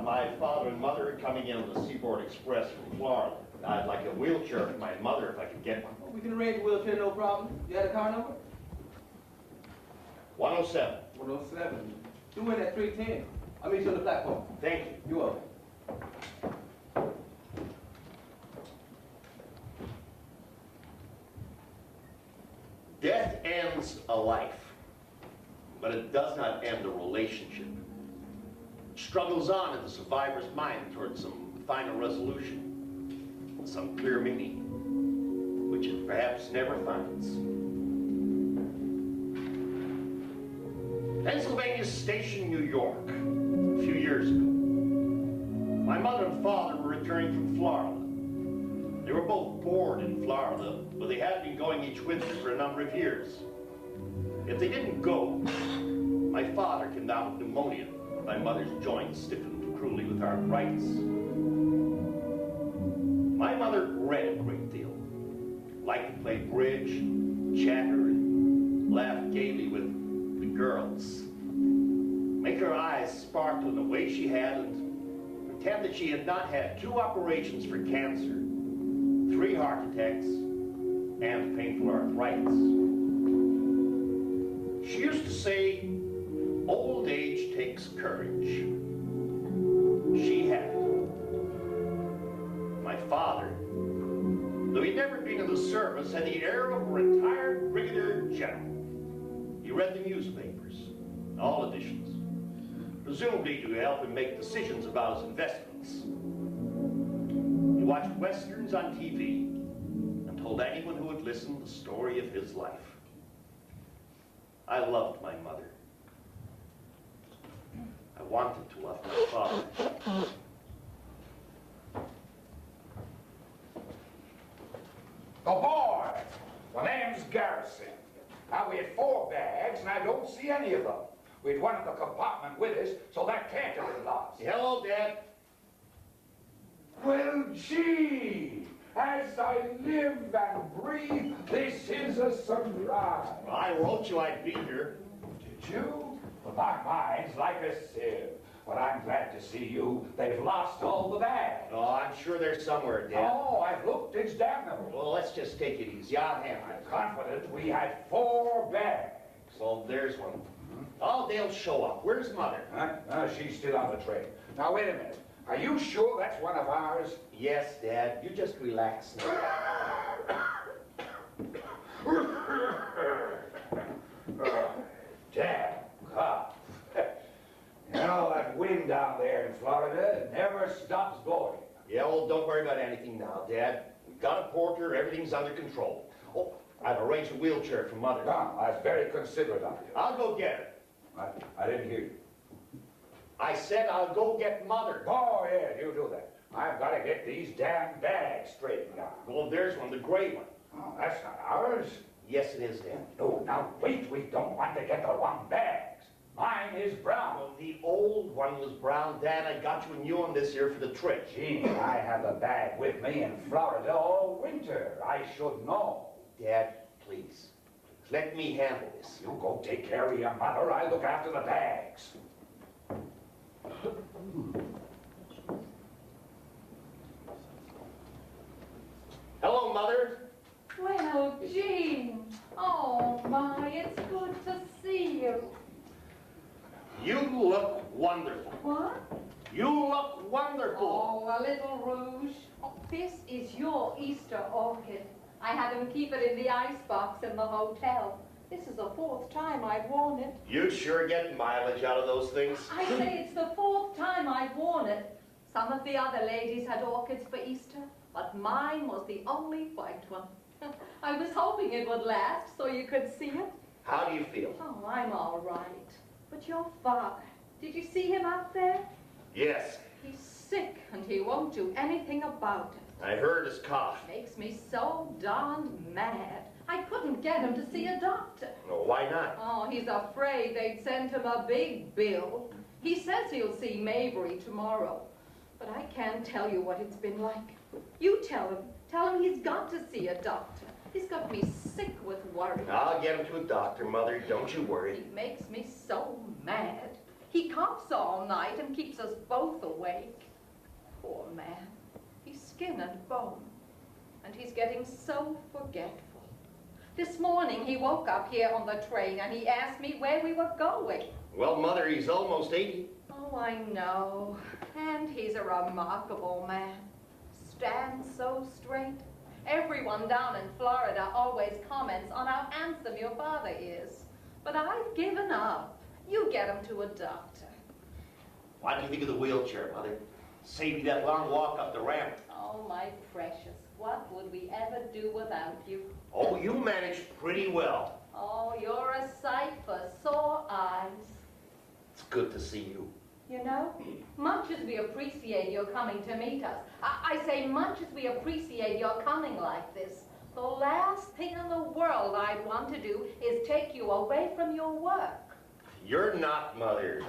My father and mother are coming in on the Seaboard Express from Florida. I'd like a wheelchair for my mother if I could get one. We can arrange a wheelchair, no problem. You had a car number? 107. 107. You in at 310. I'll meet you on the platform. Thank you. You're welcome. Death ends a life, but it does not end a relationship. It struggles on in the survivor's mind towards some final resolution, some clear meaning, which it perhaps never finds. Pennsylvania Station, New York, a few years ago. My mother and father were returning from Florida. They were both bored in Florida, but they had been going each winter for a number of years. If they didn't go, my father came down with pneumonia. My mother's joints stiffened cruelly with arthritis. My mother read a great deal, liked to play bridge, chatter, and laugh gaily with the girls. Make her eyes sparkle in the way she had and pretend that she had not had 2 operations for cancer, 3 heart attacks, and painful arthritis. She used to say, old age takes courage. She had it. My father, though he'd never been in the service, had the air of a retired brigadier general. He read the newspapers, all editions, presumably to help him make decisions about his investments. He watched westerns on TV and told anyone who would listen the story of his life. I loved my mother. I wanted to love my father. Oh, boy! My name's Garrison. Now, we had 4 bags. and I don't see any of them. We'd one in the compartment with us, so that can't have been lost. Hello, Dad. Well, gee, as I live and breathe, this is a surprise. I wrote you I'd be here. Did you? Well, my mind's like a sieve. But I'm glad to see you. They've lost all the bags. Oh, I'm sure they're somewhere, Dad. Oh, I've looked. It's damnable. Well, let's just take it easy. I'll handle I'm it. confident we had 4 bags. Well, there's one. Oh, they'll show up. Where's Mother? Huh? She's still on the train. Now, wait a minute. Are you sure that's one of ours? Yes, Dad. You just relax now. Damn cough. You know, that wind down there in Florida never stops blowing. Yeah, well, don't worry about anything now, Dad. We've got a porter. Everything's under control. Oh, I've arranged a wheelchair for Mother. Tom, that's very considerate of you. I'll go get her. I didn't hear you. I said I'll go get Mother. Oh, yeah, you do that. I've got to get these damn bags straightened out. Well, there's one, the gray one. Oh, that's not ours. Yes, it is, Dad. No, now wait, we don't want to get the wrong bags. Mine is brown. Well, the old one was brown, Dad. I got you a new one this year for the trip. Gee, I have a bag with me in Florida all winter. I should know. Dad, please. Let me handle this. You go take care of your mother. I look after the bags. Hello, Mother. Well, Jean. Oh, my, it's good to see you. You look wonderful. What? You look wonderful. Oh, a little rouge. Oh, this is your Easter orchid. I had him keep it in the icebox in the hotel. This is the 4th time I've worn it. You sure get mileage out of those things. I say it's the 4th time I've worn it. Some of the other ladies had orchids for Easter, but mine was the only white one. I was hoping it would last so you could see it. How do you feel? Oh, I'm all right. But your father, did you see him out there? Yes. He's sick and he won't do anything about it. I heard his cough. Makes me so darn mad. I couldn't get him to see a doctor. No, why not? Oh, he's afraid they'd send him a big bill. He says he'll see Mabry tomorrow. But I can't tell you what it's been like. You tell him. Tell him he's got to see a doctor. He's got me sick with worry. I'll get him to a doctor, Mother. Don't you worry. He makes me so mad. He coughs all night and keeps us both awake. Poor man. He's skin and bone. And he's getting so forgetful. This morning he woke up here on the train and he asked me where we were going. Well, Mother, he's almost 80. Oh, I know. And he's a remarkable man. Stands so straight. Everyone down in Florida always comments on how handsome your father is. But I've given up. You get him to a doctor. What do you think of the wheelchair, Mother? Save you that long walk up the ramp. Oh, my precious. What would we ever do without you? Oh, you managed pretty well. Oh, you're a sight for sore eyes. It's good to see you. You know, much as we appreciate your coming to meet us, I say much as we appreciate your coming like this, the last thing in the world I'd want to do is take you away from your work. You're not, Mother.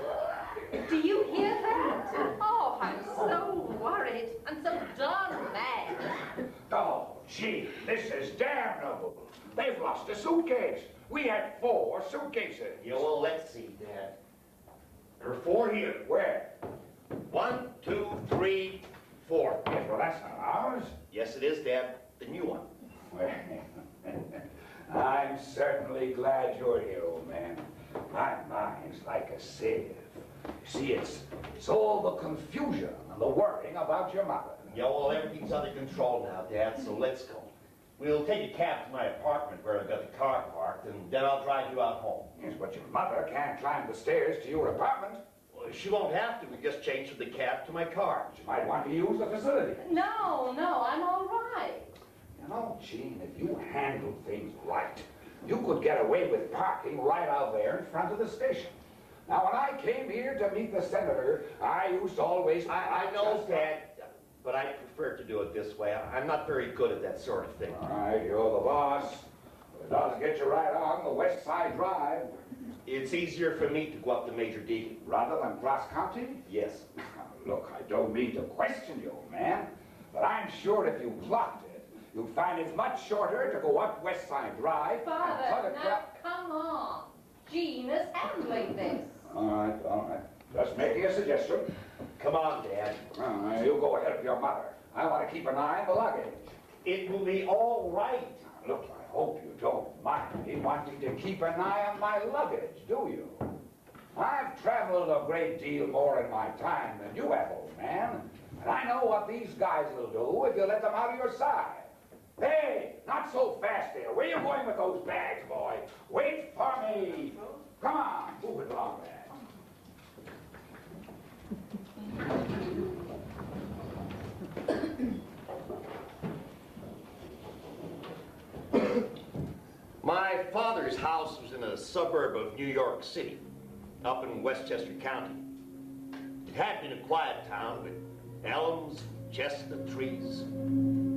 Do you hear that? Oh, I'm so worried and so darn mad. Oh, gee, this is damnable. They've lost a suitcase. We had 4 suitcases. Yeah, well, let's see, Dad. There are 4 here. Where? 1, 2, 3, 4. Yes, well, that's not ours. Yes, it is, Dad. The new one. Well, I'm certainly glad you're here, old man. My mind's like a sieve. You see, it's all the confusion and the worrying about your mother. Yeah, well, everything's under control now, Dad, so let's go. We'll take a cab to my apartment where I've got the car parked, and then I'll drive you out home. Yes, but your mother can't climb the stairs to your apartment. Well, she won't have to. We just change from the cab to my car. She might want to use the facility. No, I'm all right. You know, Jean, if you handled things right, you could get away with parking right out there in front of the station. Now, when I came here to meet the senator, I used to always... I know, Dad, but I prefer to do it this way. I'm not very good at that sort of thing. All right, you're the boss. But it does get you right on the West Side Drive. It's easier for me to go up to Major Deegan. Rather than cross county? Yes. Look, I don't mean to question you, old man, but I'm sure if you plotted it, you'd find it much shorter to go up West Side Drive and cut Father, across. now come on. Jean is handling this. All right. Just making a suggestion. Come on, Dad. You go ahead of your mother. I want to keep an eye on the luggage. It will be all right. Look, I hope you don't mind me wanting to keep an eye on my luggage, do you? I've traveled a great deal more in my time than you have, old man. And I know what these guys will do if you let them out of your side. Hey, not so fast there. Where you going with those bags, boy? Wait for me. Come on, move it along there. My father's house was in a suburb of New York City, up in Westchester County. It had been a quiet town with elms, chestnut trees,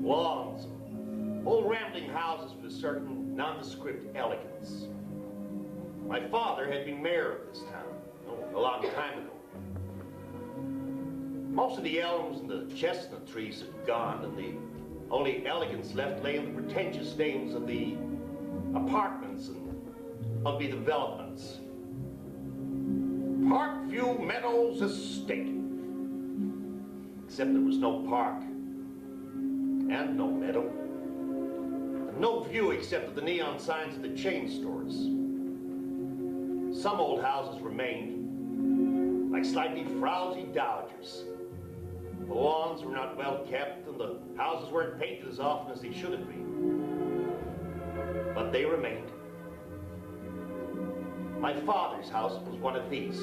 lawns, old rambling houses with a certain nondescript elegance. My father had been mayor of this town, a long time ago. Most of the elms and the chestnut trees had gone, and the only elegance left lay in the pretentious names of the apartments and ugly developments. Parkview Meadows Estate. Except there was no park, and no meadow, and no view except of the neon signs of the chain stores. Some old houses remained, like slightly frowsy dowagers. The lawns were not well kept, and the houses weren't painted as often as they should have been. But they remained. My father's house was one of these.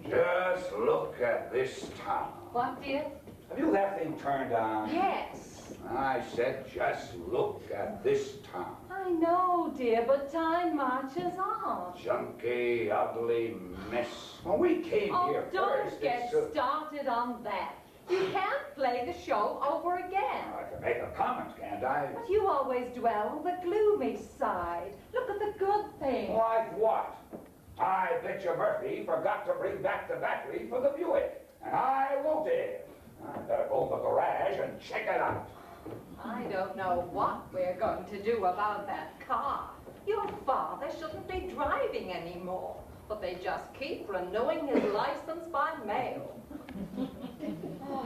Just look at this town. What, dear? Have you that thing turned on? Yes. I said just look at this town. I know, dear, but time marches on. Junky, ugly mess. When we came Oh, here don't first, get started on that. You can't play the show over again. I can make a comment, can't I? But you always dwell on the gloomy side. Look at the good things. Like what? I bet you Murphy forgot to bring back the battery for the Buick, and I won't it. I better go in the garage and check it out. I don't know what we're going to do about that car. Your father shouldn't be driving anymore, but they just keep renewing his license by mail. Oh,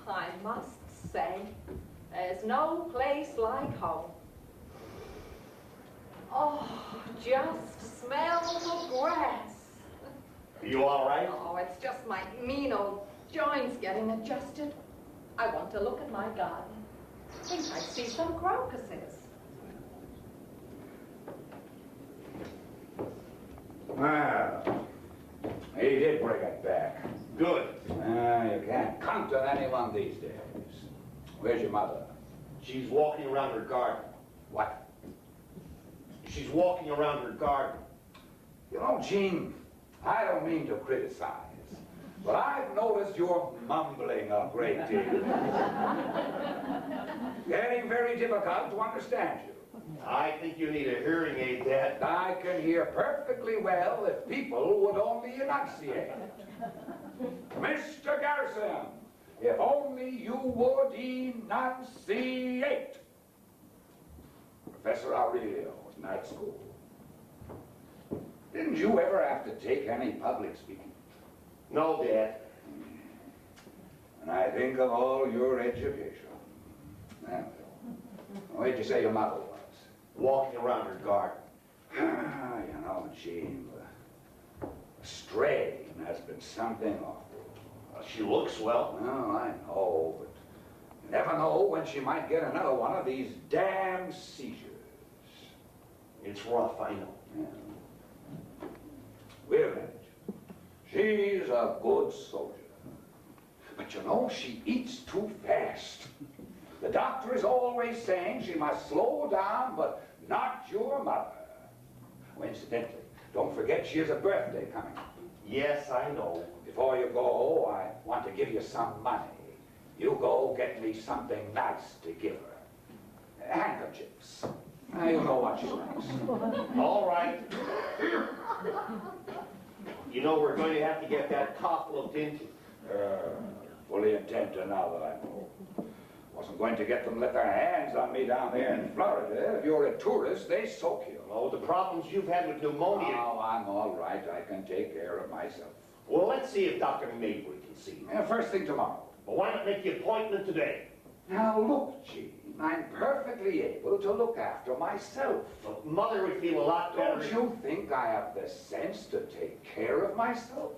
I must say, there's no place like home. Oh, just smell the grass. Are you all right? Oh, it's just my mean old joints getting adjusted. I want to look at my garden. Think I see some crocuses. Well, he did bring it back. Good. You can't count on anyone these days. Where's your mother? She's walking around her garden. What? She's walking around her garden. You know, Gene, I don't mean to criticize, but I've noticed you're mumbling a great deal. Getting very difficult to understand you. I think you need a hearing aid, Dad. I can hear perfectly well if people would only enunciate. Mr. Garrison, if only you would enunciate. Professor Aurelio at night school. Didn't you ever have to take any public speaking? No, Dad. And I think of all your education. Well, where'd you say your mother was? Walking around her garden. You know, Gene, the strain has been something awful. Well, she looks well. Oh, I know, but you never know when she might get another one of these damn seizures. It's rough, I know. Yeah. We'll manage. She's a good soldier. But you know, she eats too fast. The doctor is always saying she must slow down, but not your mother. Oh, incidentally, don't forget she has a birthday coming up. Yes, I know. Before you go, I want to give you some money. You go get me something nice to give her. Handkerchiefs. You know what she likes. All right. You know we're going to have to get that cough looked into. Fully intend to now that I know. Wasn't going to get them let their hands on me down there in Florida. If you're a tourist, they soak you. Oh, the problems you've had with pneumonia. Oh, I'm all right. I can take care of myself. Well, let's see if Dr. Maybury can see you. First thing tomorrow. But why not make the appointment today? Now look, Gene, I'm perfectly able to look after myself. Well, Mother would feel a lot better. Don't you think I have the sense to take care of myself?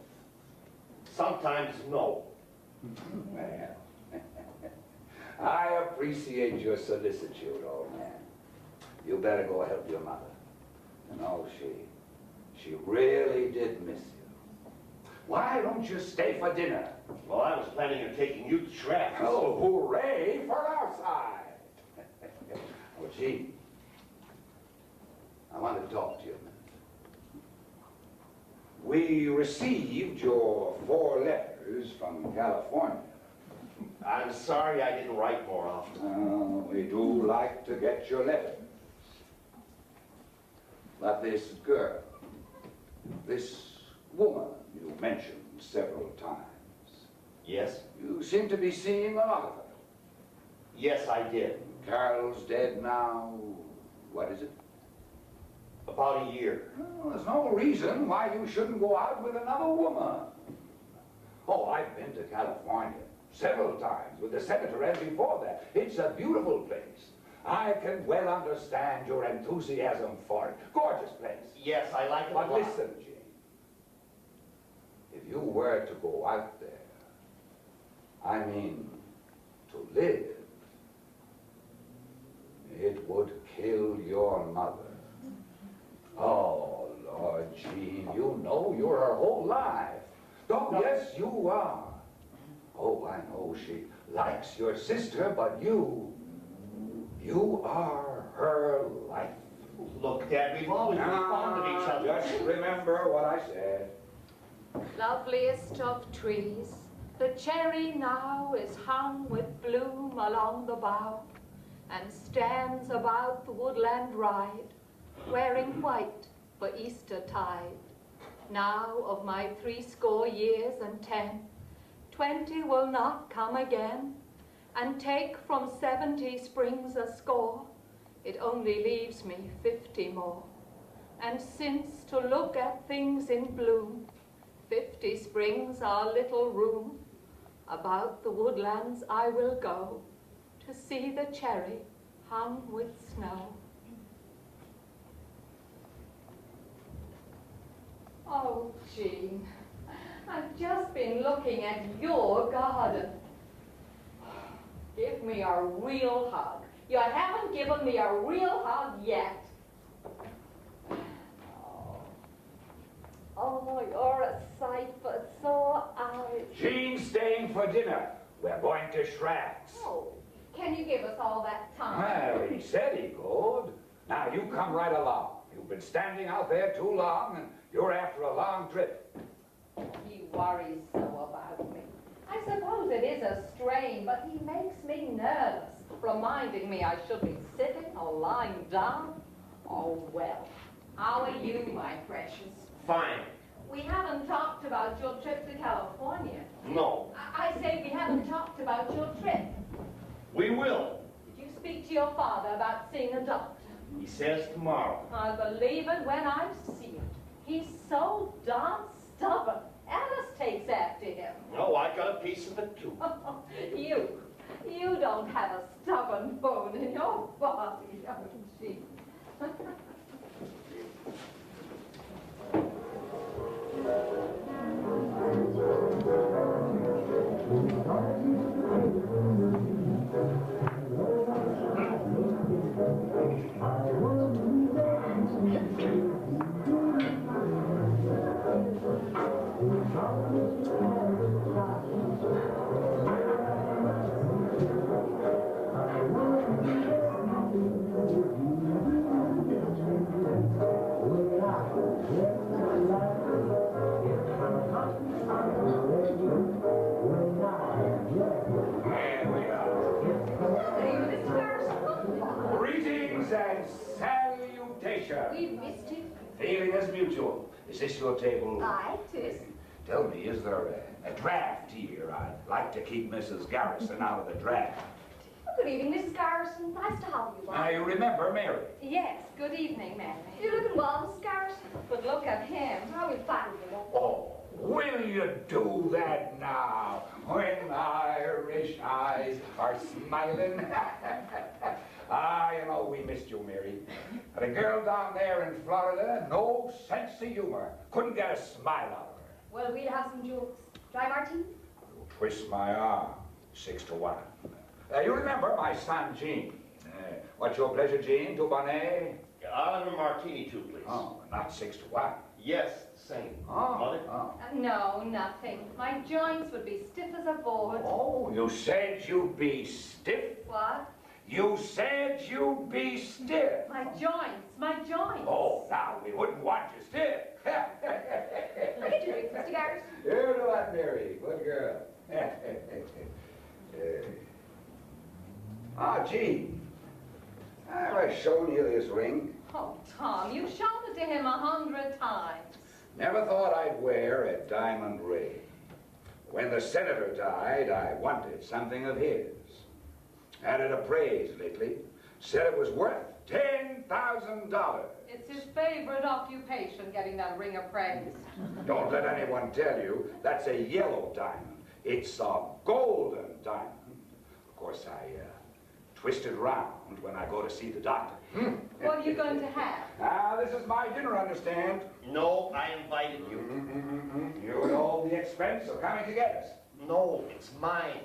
Sometimes, no. Well, I appreciate your solicitude, old man. You better go help your mother. You know, she really did miss you. Why don't you stay for dinner? Well, I was planning on taking you to Shraps. Oh, hooray for our side. Oh, Gene, I want to talk to you a minute. We received your 4 letters from California. I'm sorry I didn't write more often. We do like to get your letters. But this girl, this woman you mentioned several times, Yes? you seem to be seeing a lot of her. Yes, I did. Carol's dead now, what is it? About a year. Well, there's no reason why you shouldn't go out with another woman. Oh, I've been to California several times with the senator and before that. It's a beautiful place. I can well understand your enthusiasm for it. Gorgeous place. Yes, I like it a But lot. listen, Jane. If you were to go out there, I mean, to live, it would kill your mother. Oh, Lord, Gene, you know you're her whole life. Oh, yes, you are. Oh, I know she likes your sister, but you are her life. Look, Dad, we've always been fond of each other. Just remember what I said. Loveliest of trees, the cherry now is hung with bloom along the bough, and stands about the woodland ride, wearing white for Eastertide. Now of my 80 years and 10, 20 will not come again, and take from 70 springs a score, it only leaves me 50 more. And since to look at things in bloom, 50 springs are little room, about the woodlands I will go, to see the cherry hung with snow. Oh, Jean, I've just been looking at your garden. Give me a real hug. You haven't given me a real hug yet. Oh, you're a sight for sore eyes. Jean's staying for dinner. We're going to Shraps. Oh, can you give us all that time? Well, he said he could. Now, you come right along. You've been standing out there too long, and you're after a long trip. He worries so about me. I suppose it is a strain, but he makes me nervous, reminding me I should be sitting or lying down. Oh, well. How are you, my precious? Fine. We haven't talked about your trip to California. No. I say we haven't talked about your trip. We will. Did you speak to your father about seeing a doctor? He says tomorrow. I believe it when I see it. He's so darn stubborn. Alice takes after him. No, I got a piece of it too. You don't have a stubborn bone in your body, don't you? Greetings and salutation. We missed it. Feeling is mutual. Is this your table? Aye, 'tis. Tell me, is there a draft here? I'd like to keep Mrs. Garrison out of the draft. Good evening, Mrs. Garrison. Nice to have you. I remember Mary. Yes, good evening, Mary. You're looking well, Mrs. Garrison. But look at him. How we find you? Oh, will you do that now? When Irish eyes are smiling. You know, we missed you, Mary. The girl down there in Florida, no sense of humor. Couldn't get a smile out of her. Well, we'll have some jokes. Dry martini? You twist my arm, 6-1. You remember my son, Gene. What's your pleasure, Gene? Two bonnet? I'll have a martini too, please. Oh, not 6-1. Yes, same. Oh, Mother? oh. No, nothing. My joints would be stiff as a board. Oh, you said you'd be stiff? What? You said you'd be stiff. My joints, my joints. Oh, now, we wouldn't want you stiff. Look at you, Mr. Garrison. You do that, Mary. Good girl. Gene. Have I shown you this ring? Oh, Tom, you've shown it to him 100 times. Never thought I'd wear a diamond ring. When the senator died, I wanted something of his. Had it appraised lately. Said it was worth $10,000. It's his favorite occupation, getting that ring appraised. Don't let anyone tell you that's a yellow diamond. It's a golden diamond. Of course, I twist it round when I go to see the doctor. What are you going to have? This is my dinner, understand? No, I invited you. You know the expense of coming to get us. No, it's mine.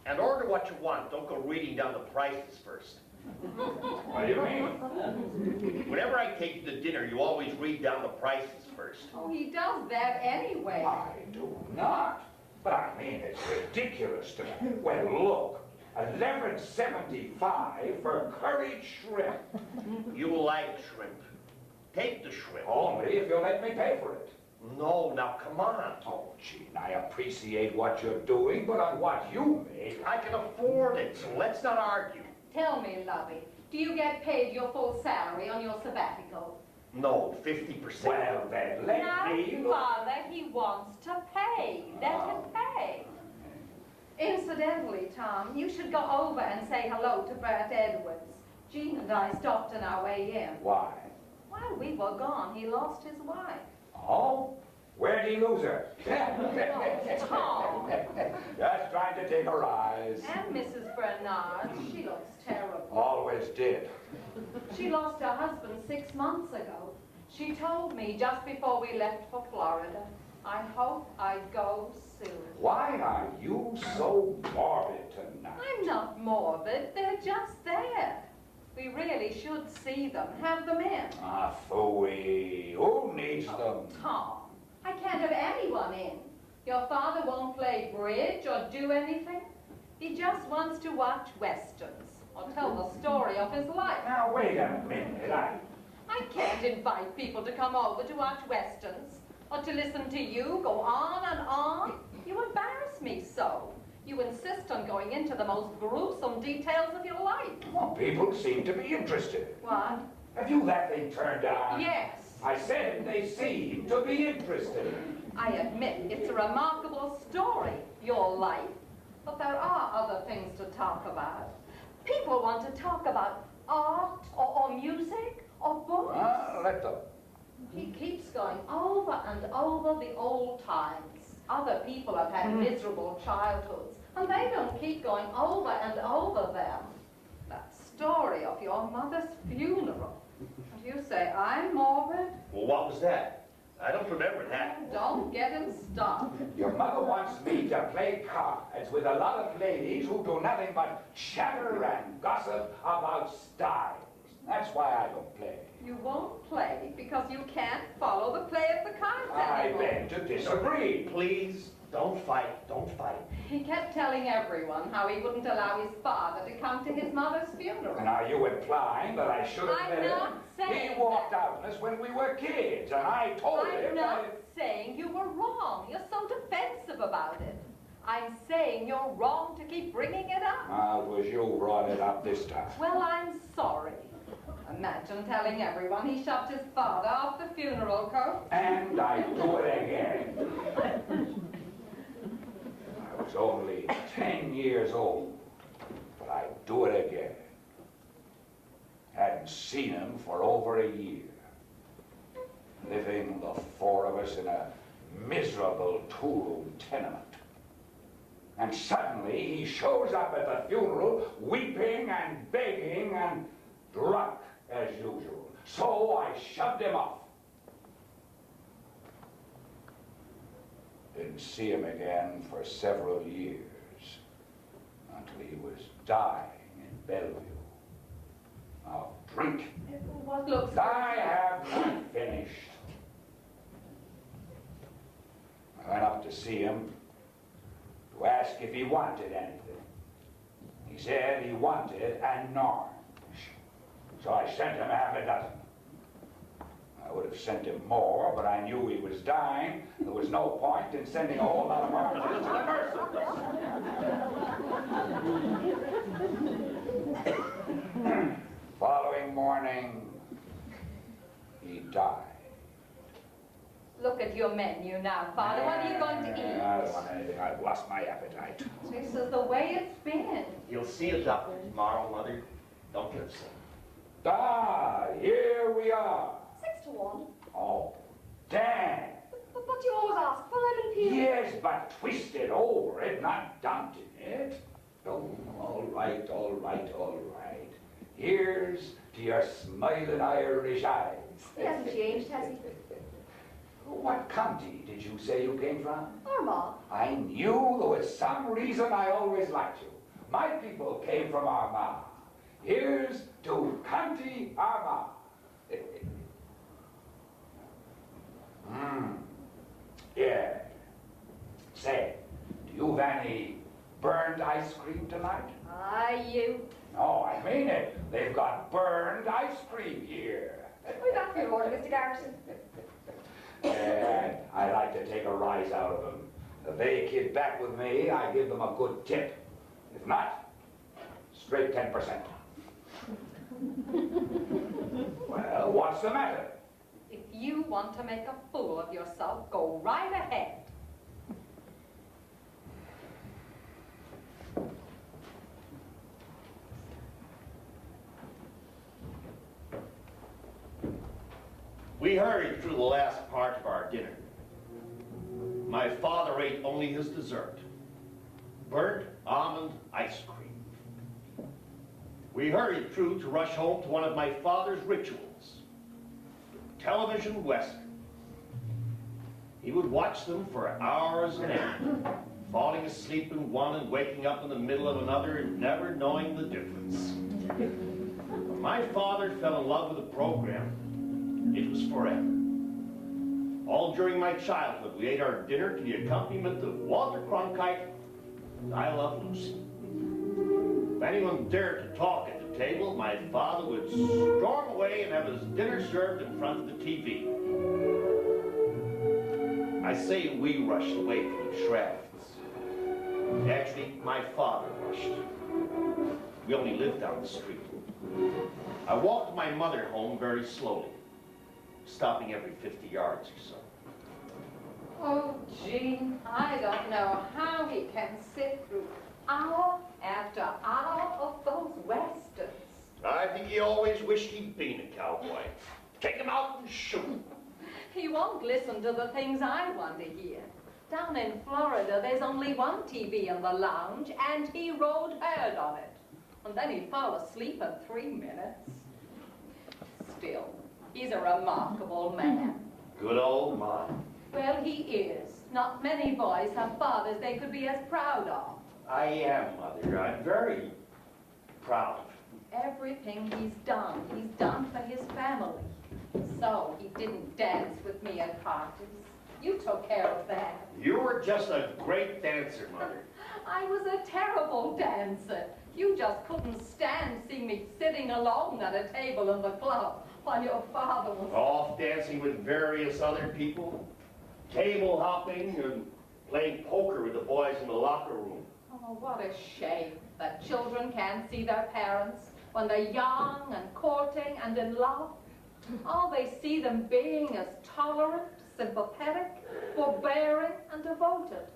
And order what you want. Don't go reading down the prices first. What do you mean? Whenever I take you to dinner, you always read down the prices first. Oh, he does that anyway. I do not. But I mean, it's ridiculous to me. Well, look, $11.75 for curried shrimp. You like shrimp. Take the shrimp. Only if you'll let me pay for it. No, now come on. Oh, Gene, I appreciate what you're doing, but on what you make, I can afford it, so let's not argue. Tell me, lovey, do you get paid your full salary on your sabbatical? No, 50%. well, then let Now, me look. Father, he wants to pay. Let him pay. Incidentally, Tom, you should go over and say hello to Bert Edwards. Jean and I stopped on our way in. Why? While we were gone, he lost his wife. Oh? Where'd he lose her? Tom. Just trying to take a rise. And Mrs. Bernard, she looks terrible. Always did. She lost her husband 6 months ago. She told me just before we left for Florida. I hope I go soon. Why are you so morbid tonight? I'm not morbid. They're just there. We really should see them, have them in. Ah, phooey. Who needs them? Tom, I can't have anyone in. Your father won't play bridge or do anything. He just wants to watch westerns or tell the story of his life. Now, wait a minute. I can't invite people to come over to watch westerns or to listen to you go on and on. You embarrass me so. You insist on going into the most gruesome details of your life. Well, people seem to be interested. What? Have you that thing turned on? Yes. I said they seem to be interested. I admit it's a remarkable story, your life. But there are other things to talk about. People want to talk about art or music or books. Well, let them. He keeps going over and over the old times. Other people have had miserable childhoods, and they don't keep going over and over them. That story of your mother's funeral. And you say I'm morbid? Well, what was that? I don't remember that. Don't get him started. Your mother wants me to play cards with a lot of ladies who do nothing but chatter and gossip about styles. That's why I don't play. You won't play because you can't follow the play of the cards I anymore. beg to disagree. Please, don't fight. Don't fight. He kept telling everyone how he wouldn't allow his father to come to his mother's funeral. And are you implying that I should have I'm let him? not saying He walked that. out on us when we were kids, and I told him I'm not that saying you were wrong. You're so defensive about it. I'm saying you're wrong to keep bringing it up. it was you brought it up this time. Well, I'm sorry. imagine telling everyone he shoved his father off the funeral coach? And I do it again. I was only 10 years old, but I do it again. Hadn't seen him for over a year. Living, the four of us, in a miserable two-room tenement. And suddenly he shows up at the funeral, weeping and begging and drunk as usual. So I shoved him off. Didn't see him again for several years, until he was dying in Bellevue. Now, drink. What looks... I have not finished. I went up to see him to ask if he wanted anything. He said he wanted an orange. So I sent him half a dozen. I would have sent him more, but I knew he was dying. There was no point in sending a whole lot of oranges to the person. Following morning, he died. Look at your menu now, Father. What are you going to eat? I don't want anything. I've lost my appetite. This is the way it's been. You'll see a doctor tomorrow, Mother. Don't get upset. Ah, here we are. 6 to 1. Oh, damn. But you always ask for lemon peel. Yes, but twisted over it, not dumped in it. Oh, all right, all right, all right. Here's to your smiling Irish eyes. He hasn't changed, has he? What county did you say you came from? Armagh. I knew there was some reason I always liked you. My people came from Armagh. Here's to County Armagh. Yeah. Say, do you have any burned ice cream tonight? Aye, you. No, I mean it. They've got burned ice cream here. We got your order, Mr. Garrison. And I like to take a rise out of them. If they kid back with me, I give them a good tip. If not, straight 10%. Well, what's the matter? If you want to make a fool of yourself, go right ahead. We hurried through the last part of our dinner. My father ate only his dessert, burnt almond ice cream. We hurried through to rush home to one of my father's rituals, television western. He would watch them for hours and end, falling asleep in one and waking up in the middle of another and never knowing the difference. When my father fell in love with a program, it was forever. All during my childhood, we ate our dinner to the accompaniment of Walter Cronkite and I Love Lucy. If anyone dared to talk at the table, my father would storm away and have his dinner served in front of the TV. I say we rushed away from the Shrafts. Actually, my father rushed. We only lived down the street. I walked my mother home very slowly, stopping every 50 yards or so. Oh, Gene, I don't know how he can sit through hour after hour of those westerns. I think he always wished he'd been a cowboy. Take him out and shoot him. He won't listen to the things I want to hear. Down in Florida, there's only one TV in the lounge, and he rode herd on it. And then he'd fall asleep in 3 minutes. Still, he's a remarkable man. Good old Mom. Well, he is. Not many boys have fathers they could be as proud of. I am, Mother. I'm very proud. Everything he's done for his family. So he didn't dance with me at parties. You took care of that. You were just a great dancer, Mother. I was a terrible dancer. You just couldn't stand seeing me sitting alone at a table in the club while your father was... Off dancing with various other people, table hopping, and playing poker with the boys in the locker room. Oh, what a shame that children can't see their parents when they're young and courting and in love. All they see them being is tolerant, sympathetic, forbearing, and devoted.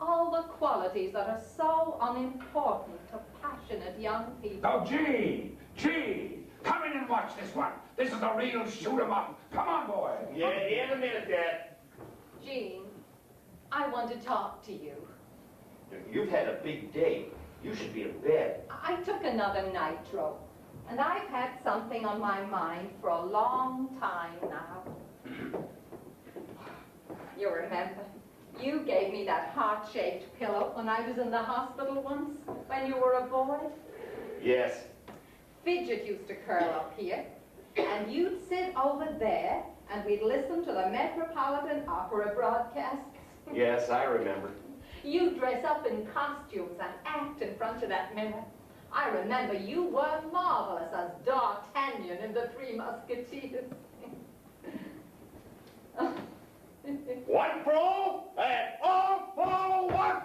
All the qualities that are so unimportant to passionate young people. Now, Gene, come in and watch this one. This is a real shoot 'em up. Come on, boy. Yeah, in a minute, Dad. Jean, I want to talk to you. You've had a big day. You should be in bed. I took another nitro, and I've had something on my mind for a long time now. You remember, you gave me that heart-shaped pillow when I was in the hospital once, when you were a boy. Yes. Fidget used to curl up here, and you'd sit over there, and we'd listen to the Metropolitan Opera broadcasts. Yes, I remember. You dress up in costumes and act in front of that mirror. I remember you were marvelous as D'Artagnan in The Three Musketeers. One for all, and all for one.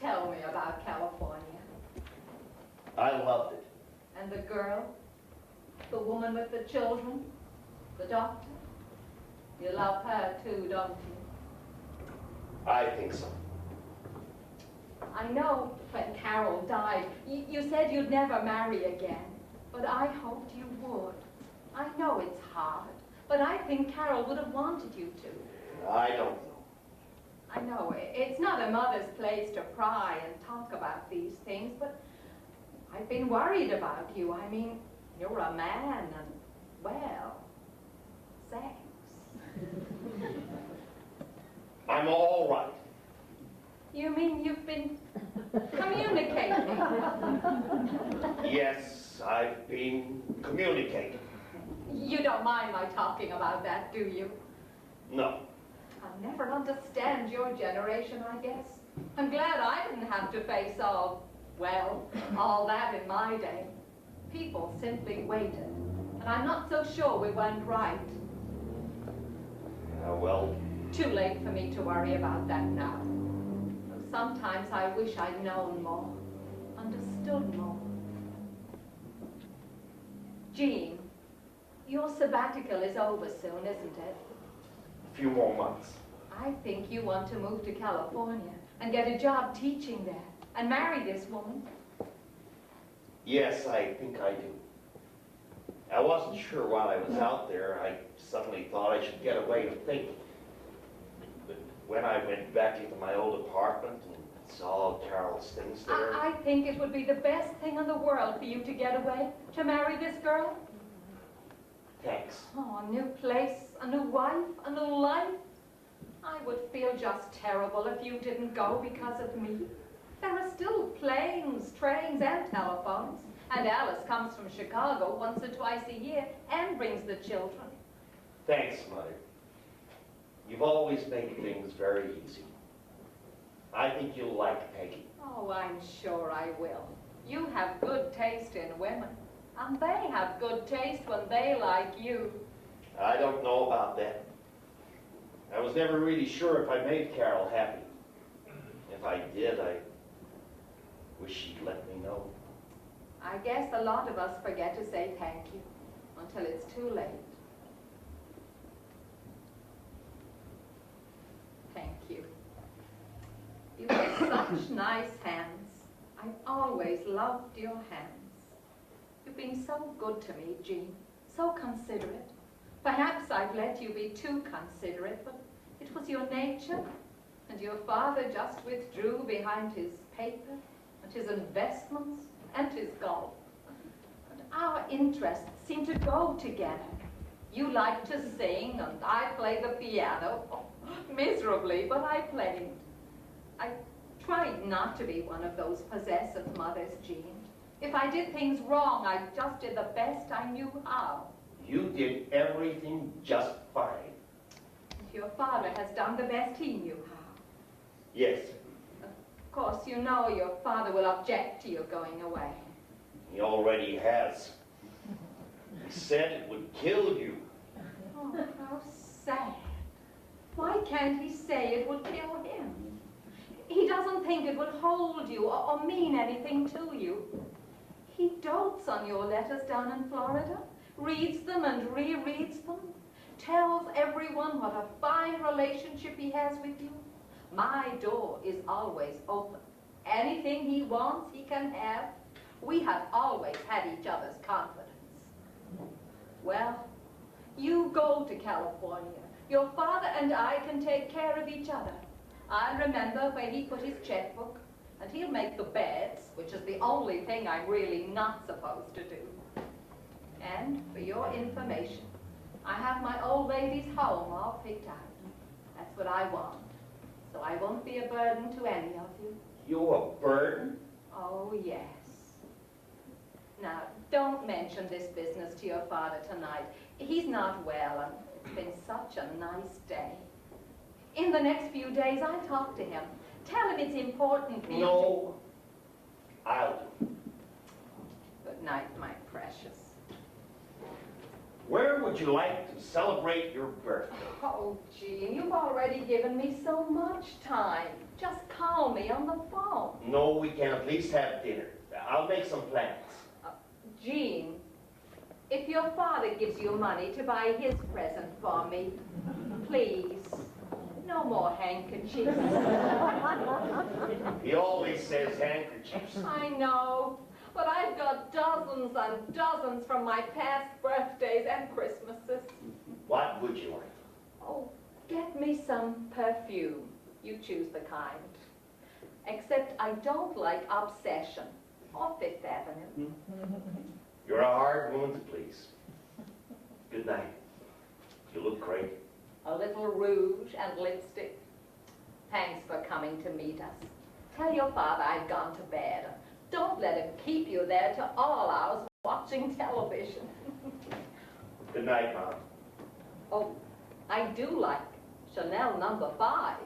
Tell me about California. I loved it. And the girl? The woman with the children? The doctor? You love her too, don't you? I think so. I know when Carol died, you said you'd never marry again. But I hoped you would. I know it's hard, but I think Carol would have wanted you to. I don't know. I know it's not a mother's place to pry and talk about these things, but I've been worried about you. I mean, you're a man and, well, thanks. I'm all right. You mean you've been communicating? Yes, I've been communicating. You don't mind my talking about that, do you? No. I'll never understand your generation, I guess. I'm glad I didn't have to face all that in my day. People simply waited, and I'm not so sure we went right. Well... Too late for me to worry about that now. Sometimes I wish I'd known more, understood more. Jean, your sabbatical is over soon, isn't it? A few more months. I think you want to move to California and get a job teaching there and marry this woman. Yes, I think I do. I wasn't sure while I was out there. I suddenly thought I should get away to think. But when I went back into my old apartment and saw all Carol's things there... I think it would be the best thing in the world for you to get away, to marry this girl. Thanks. Oh, a new place, a new wife, a new life. I would feel just terrible if you didn't go because of me. There are still planes, trains, and telephones. And Alice comes from Chicago once or twice a year and brings the children. Thanks, Mother. You've always made things very easy. I think you'll like Peggy. Oh, I'm sure I will. You have good taste in women. And they have good taste when they like you. I don't know about that. I was never really sure if I made Carol happy. If I did, I wish she'd let me know. I guess a lot of us forget to say thank you until it's too late. Thank you. You have such nice hands. I've always loved your hands. You've been so good to me, Jean, so considerate. Perhaps I've let you be too considerate, but it was your nature, and your father just withdrew behind his paper and his investments and his golf. And our interests seem to go together. You like to sing, and I play the piano. Miserably, but I played. I tried not to be one of those possessive mothers, Jean. If I did things wrong, I just did the best I knew how. You did everything just fine. And your father has done the best he knew how. Yes. Of course, you know your father will object to your going away. He already has. He said it would kill you. Oh, how sad. Why can't he say it would kill him? think it would hold you or mean anything to you. He dotes on your letters down in Florida, reads them and rereads them, tells everyone what a fine relationship he has with you. My door is always open. Anything he wants, he can have. We have always had each other's confidence. Well, you go to California. Your father and I can take care of each other. I remember where he put his checkbook, and he'll make the beds, which is the only thing I'm really not supposed to do. And for your information, I have my old lady's home all picked out. That's what I want. So I won't be a burden to any of you. You a burden? Oh, yes. Now, don't mention this business to your father tonight. He's not well, and it's been such a nice day. In the next few days, I'll talk to him. Tell him it's important for you No, I'll do. Good night, my precious. Where would you like to celebrate your birthday? Oh, Jean, you've already given me so much time. Just call me on the phone. No, we can at least have dinner. I'll make some plans. Jean, if your father gives you money to buy his present for me, please, no more handkerchiefs. He always says handkerchiefs. I know, but I've got dozens and dozens from my past birthdays and Christmases. What would you like? Oh, get me some perfume. You choose the kind. Except I don't like Obsession or Fifth Avenue. You're a hard woman to please. Good night. You look great. A little rouge and lipstick. Thanks for coming to meet us. Tell your father I've gone to bed. Don't let him keep you there to all hours watching television. Good night, Mom. Oh, I do like Chanel number 5.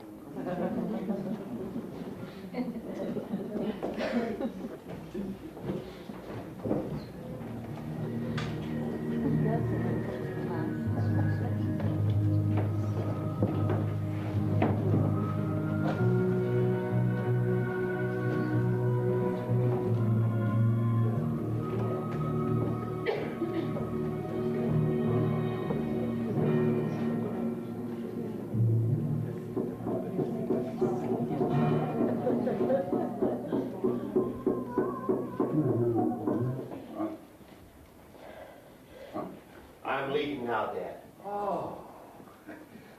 I'm leaving now, Dad. Oh,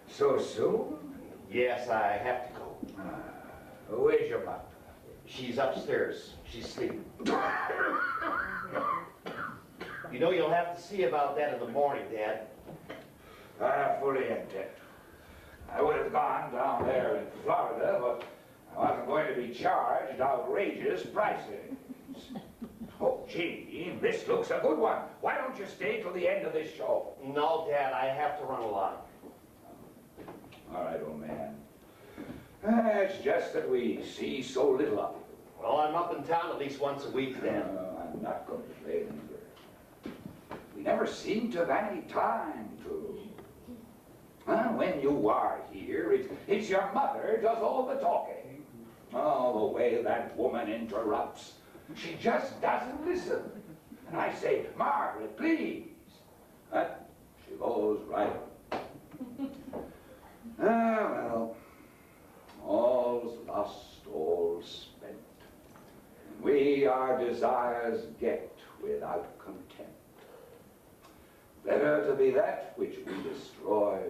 so soon? Yes, I have to go. Where's your mother? She's upstairs. She's sleeping. You know, you'll have to see about that in the morning, Dad. I fully intend. I would have gone down there in Florida, but I wasn't going to be charged outrageous prices. Oh, gee, this looks a good one. Why don't you stay till the end of this show? No, Dad, I have to run along. All right, old man. It's just that we see so little of you. Well, I'm up in town at least once a week, Dad. I'm not going to play either. We never seem to have any time to. When you are here, it's your mother does all the talking. Oh, the way that woman interrupts. She just doesn't listen. And I say, Margaret, please. She goes right on. Well, all's lost, all's spent. We our desires get without content. Better to be that which we destroy,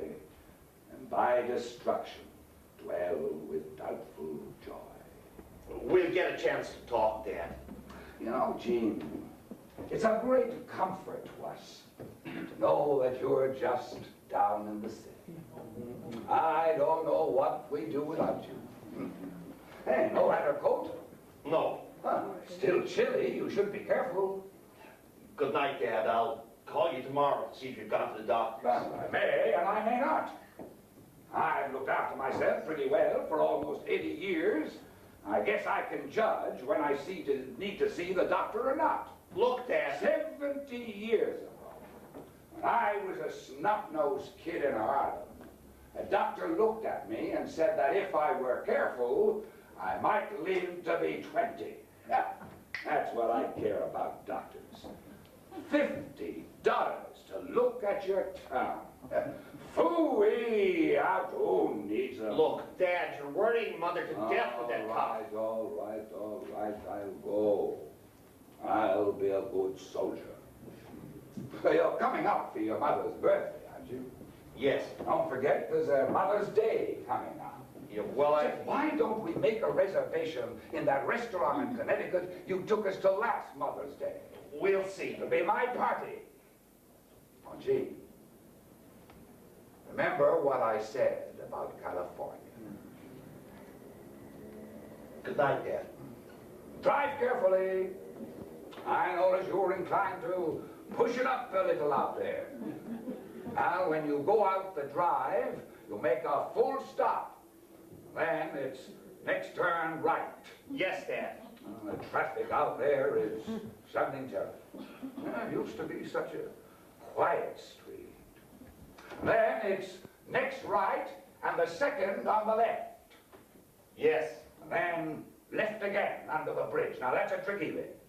and by destruction dwell with doubtful joy. We'll get a chance to talk, Dad. You know, Jean, it's a great comfort to us to know that you're just down in the city. I don't know what we'd do without you. Hey, no hat or coat? No. Still chilly. You should be careful. Good night, Dad. I'll call you tomorrow to see if you've gone to the doctor. Well, I may and I may not. I've looked after myself pretty well for almost 80 years. I guess I can judge when I need to see the doctor or not. Look, Dad. 70 years ago, when I was a snot-nosed kid in Ireland, a doctor looked at me and said that if I were careful, I might live to be 20. Yeah, that's what I care about doctors. $50 to look at your tongue. Phooey, out who needs them? Look, Dad, you're worrying Mother to death with that cough. All right, I'll go. I'll be a good soldier. You're coming out for your mother's birthday, aren't you? Yes. Don't forget, there's a Mother's Day coming up. Yeah, well, Why don't we make a reservation in that restaurant in Connecticut you took us to last Mother's Day? We'll see. It'll be my party. Oh, gee. Remember what I said about California. Good night, Dad. Drive carefully. I notice you're inclined to push it up a little out there. Now, when you go out the drive, you make a full stop. Then it's next turn right. Yes, Dad. The traffic out there is something terrible. It used to be such a quiet street. Then it's next right and the second on the left. Yes. And then left again under the bridge. Now that's a tricky bit.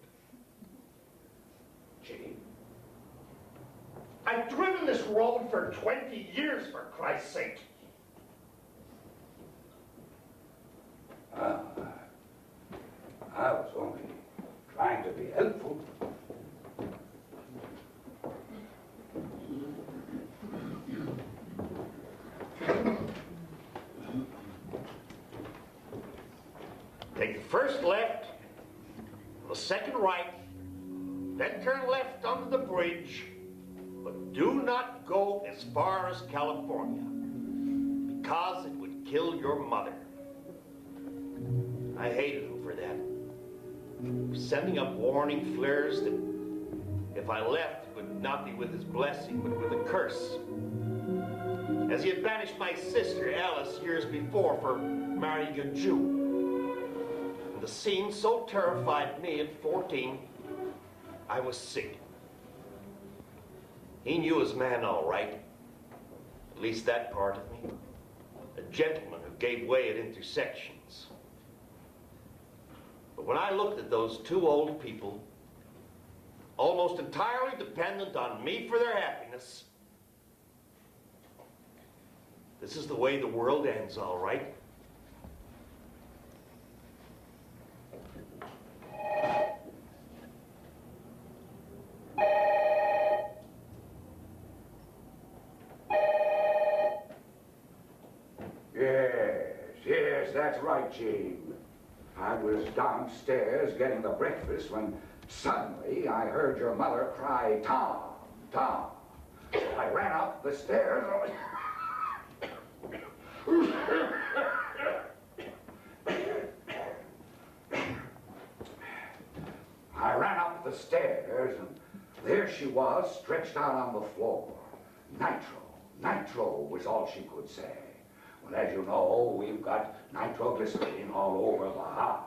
Gee. I've driven this road for 20 years, for Christ's sake. I was only trying to be helpful. Take the first left, the second right, then turn left under the bridge, but do not go as far as California, because it would kill your mother. I hated him for that. Sending up warning flares that if I left, it would not be with his blessing, but with a curse. As he had banished my sister, Alice, years before for marrying a Jew. And the scene so terrified me at 14, I was sick. He knew his man all right, at least that part of me. A gentleman who gave way at intersections. But when I looked at those two old people, almost entirely dependent on me for their happiness, this is the way the world ends, all right. Yes, that's right, Gene. I was downstairs getting the breakfast when suddenly I heard your mother cry, "Tom, Tom." So I ran up the stairs. I ran up the stairs, and there she was, stretched out on the floor. Nitro was all she could say. Well, as you know, we've got nitroglycerine all over the house.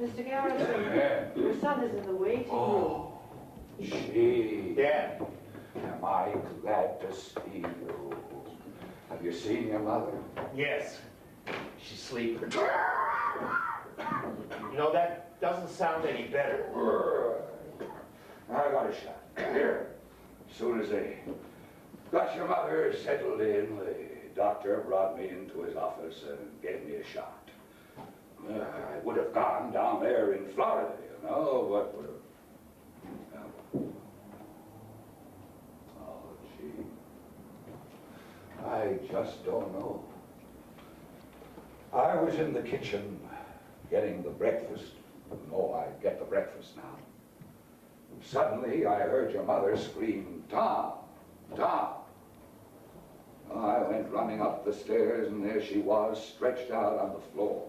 Mr. Garrison, your son is in the waiting room. Gee. Dad. Am I glad to see you. Have you seen your mother? Yes. She's sleeping. You know, that doesn't sound any better. I got a shot. Here. As soon as they got your mother settled in, the doctor brought me into his office and gave me a shot. I would have gone down there in Florida, you know, but would have... Oh, gee. I just don't know. I was in the kitchen getting the breakfast. No, I get the breakfast now. Suddenly, I heard your mother scream, "Tom, Tom." I went running up the stairs, and there she was, stretched out on the floor.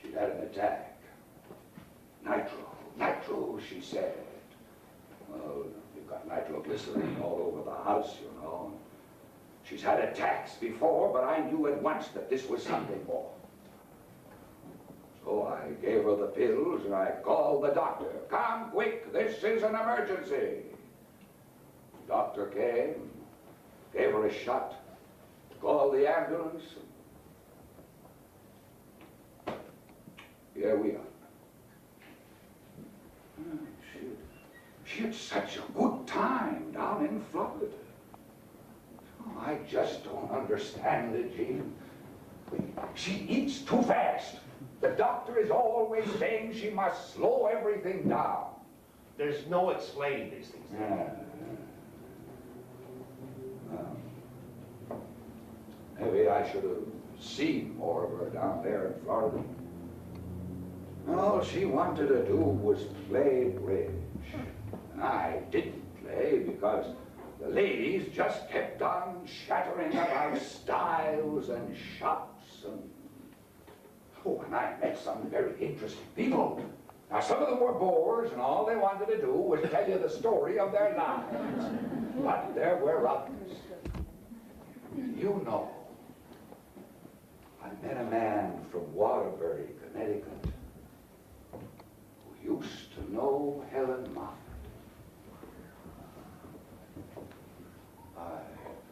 She'd had an attack. Nitro, she said. Well, you've got nitroglycerine all over the house, you know. She's had attacks before, but I knew at once that this was something more. So I gave her the pills, and I called the doctor. "Come quick, this is an emergency." The doctor came, gave her a is shut. Call the ambulance. Here we are. She had such a good time down in Florida. Oh, I just don't understand it, Jean. She eats too fast. The doctor is always saying she must slow everything down. There's no explaining these things. Maybe I should have seen more of her down there in Florida. All she wanted to do was play bridge. And I didn't play because the ladies just kept on chattering about styles and shops and... Oh, and I met some very interesting people. Now, some of them were bores, and all they wanted to do was tell you the story of their lives. But there were others. You know, I met a man from Waterbury, Connecticut, who used to know Helen Moffat.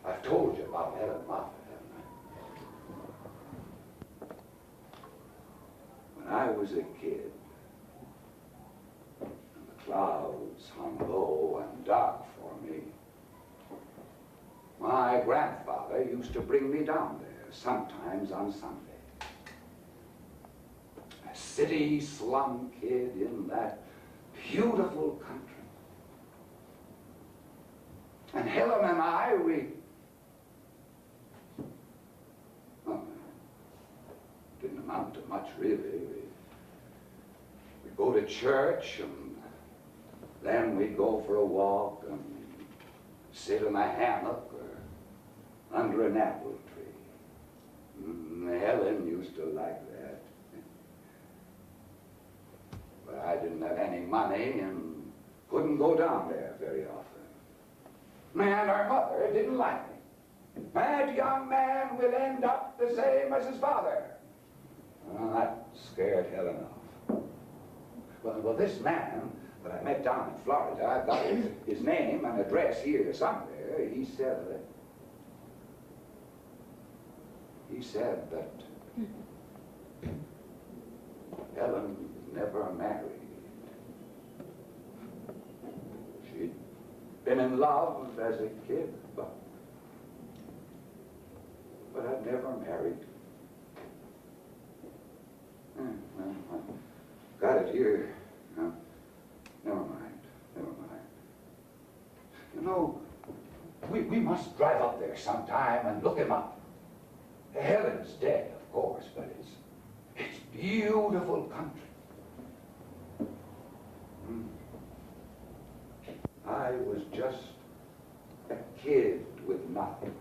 I've told you about Helen Moffat, haven't I? When I was a kid, and the clouds hung low and dark for me, my grandfather used to bring me down there, sometimes on Sunday. A city slum kid in that beautiful country. And Helen and I, well, didn't amount to much, really. We'd go to church, and then we'd go for a walk and sit in a hammock or under an apple tree. Helen used to like that. But I didn't have any money and couldn't go down there very often. And our mother didn't like me. That young man will end up the same as his father. Well, that scared Helen off. Well, this man that I met down in Florida, I've got his name and address here somewhere. He said that Helen never married. She'd been in love as a kid, but I'd never married. Well, I've got it here. No, never mind. You know, we must drive up there sometime and look him up. Helen's dead, of course, but it's beautiful country. I was just a kid with nothing,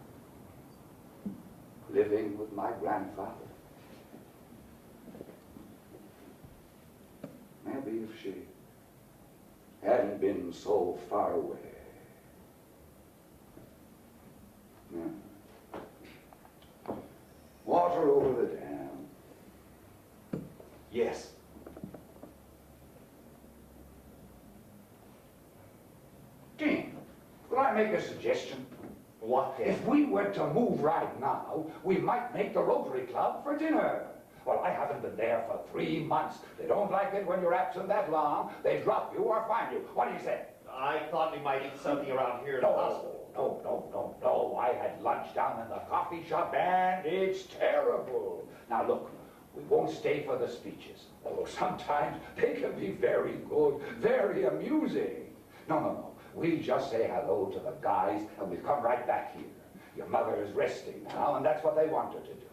living with my grandfather. Maybe if she hadn't been so far away. Yeah. Water over the dam. Yes. Dean, could I make a suggestion? What then? If we were to move right now, we might make the Rotary Club for dinner. Well, I haven't been there for 3 months. They don't like it when you're absent that long. They drop you or fine you. What do you say? I thought we might eat something around here in the hospital. No. I had lunch down in the coffee shop, and it's terrible. Now, look, we won't stay for the speeches, although sometimes they can be very good, very amusing. No. We'll just say hello to the guys, and we'll come right back here. Your mother is resting now, and that's what they want her to do.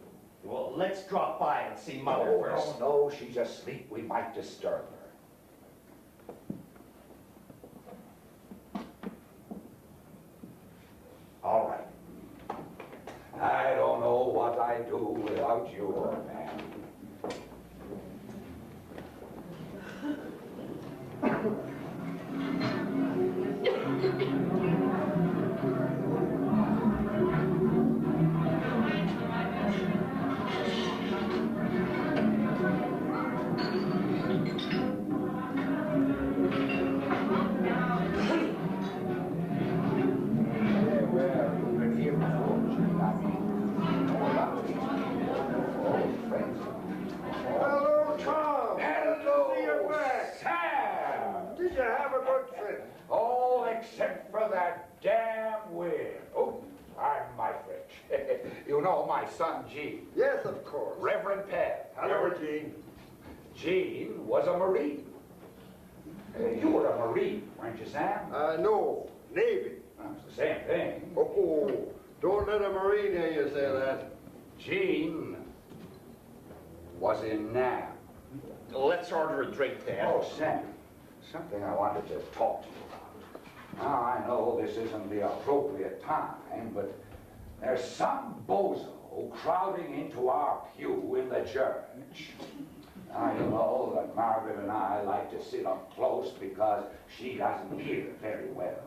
Well, let's drop by and see Mother first. No, she's asleep. We might disturb her. All right. I don't know what I'd do without you, old man. Well, you've been here before. a good trip. All except for that damn wind. Oh, pardon my French. You know my son, Gene. Yes, of course. Reverend Pell. Hello, Gene. Gene was a Marine. You were a Marine, weren't you, Sam? No, Navy. It's the same thing. Oh, don't let a Marine hear you say that. Gene was in Nam. Let's order a drink, Dad. Oh, Sam, something I wanted to talk to you about. Now, I know this isn't the appropriate time, but there's some bozo crowding into our pew in the church. Now, you know that Margaret and I like to sit up close because she doesn't hear very well.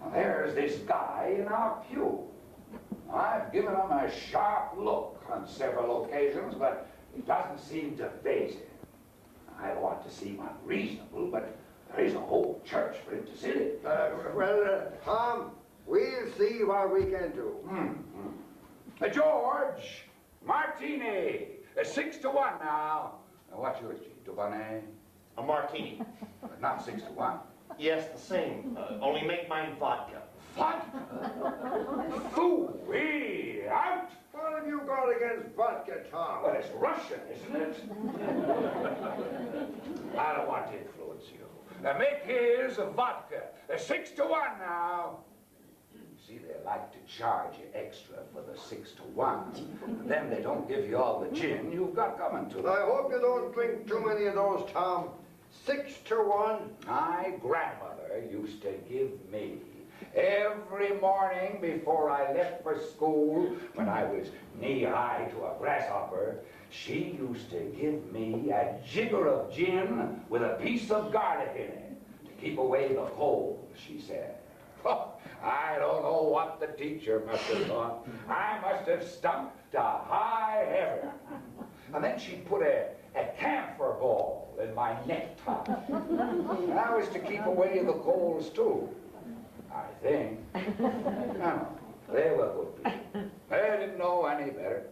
Now, there's this guy in our pew. I've given him a sharp look on several occasions, but it doesn't seem to faze him. I don't want to seem unreasonable, but there is a whole church for him to sit in. Tom, we'll see what we can do. George, Martini, 6-1 now. Now, what's yours, Gene? Dubonnet? A martini. Not 6-1. Yes, the same. Only make mine vodka. Vodka? Foo-wee, out! What have you got against vodka, Tom? Well, it's Russian, isn't it? I don't want to influence you. Now, make his a vodka. 6-1 now. See, they like to charge you extra for the 6-1. Then they don't give you all the gin you've got coming to them. I hope you don't drink too many of those, Tom. 6-1. My grandmother used to give me every morning before I left for school, when I was knee-high to a grasshopper, she used to give me a jigger of gin with a piece of garlic in it to keep away the cold, she said. Oh, I don't know what the teacher must have thought. I must have stunk to high heaven. And then she put a camphor ball in my necktie. That was to keep away the colds, too. I think. No, they were good people. They didn't know any better.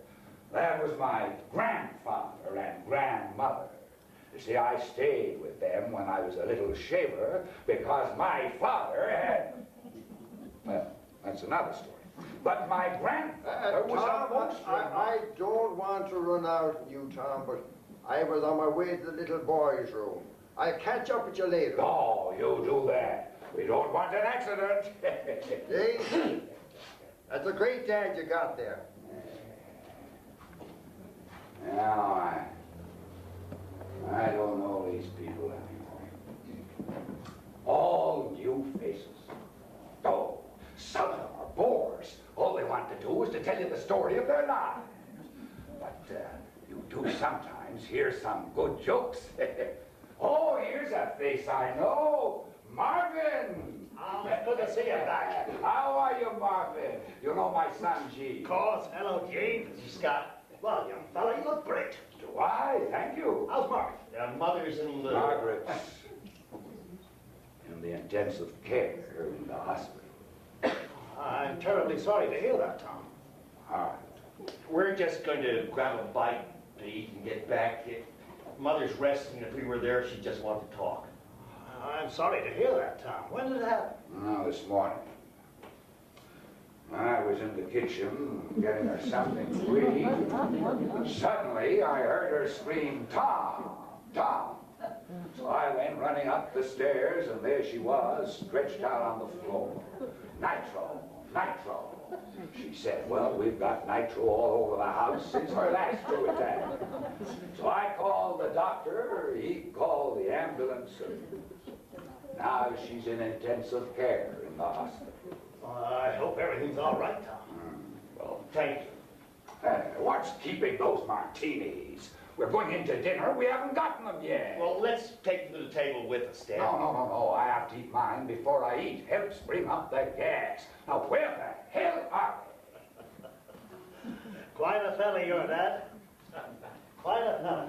That was my grandfather and grandmother. You see, I stayed with them when I was a little shaver because my father had... Well, that's another story. But my grandfather was Tom, a most I don't want to run out on you, Tom, but I was on my way to the little boy's room. I'll catch up with you later. Oh, you do that. We don't want an accident. See? That's a great dad you got there. Now, I don't know these people anymore. All new faces. Oh, some of them are bores. All they want to do is to tell you the story of their lives. But you do sometimes hear some good jokes. Oh, here's a face I know. Marvin! Oh, it's good to see you back. How are you, Marvin? You know my son, Gene. Of course. Hello, Gene. Scott. Well, young fella, you look great. Do I? Thank you. How's Margaret? Mother's in the... Margaret's in the intensive care in the hospital. I'm terribly sorry to hear that, Tom. Hard. We're just going to grab a bite to eat and get back. Mother's resting. If we were there, she'd just want to talk. I'm sorry to hear that, Tom. When did it happen? Oh, this morning. I was in the kitchen getting her something to eat. Suddenly, I heard her scream, "Tom! Tom!" So I went running up the stairs, and there she was, stretched out on the floor. "Nitro! Nitro!" She said. Well, we've got nitro all over the house since her last true attack. So I called the doctor, he called the ambulance, and now she's in intensive care in the hospital. I hope everything's all right, Tom. Well, thank you. What's keeping those martinis? We're going into dinner. We haven't gotten them yet. Well, let's take them to the table with us, Dad. No. I have to eat mine before I eat. Helps bring up the gas. Now, where the hell are they? Quite a fella, you're Dad. Quite a fella.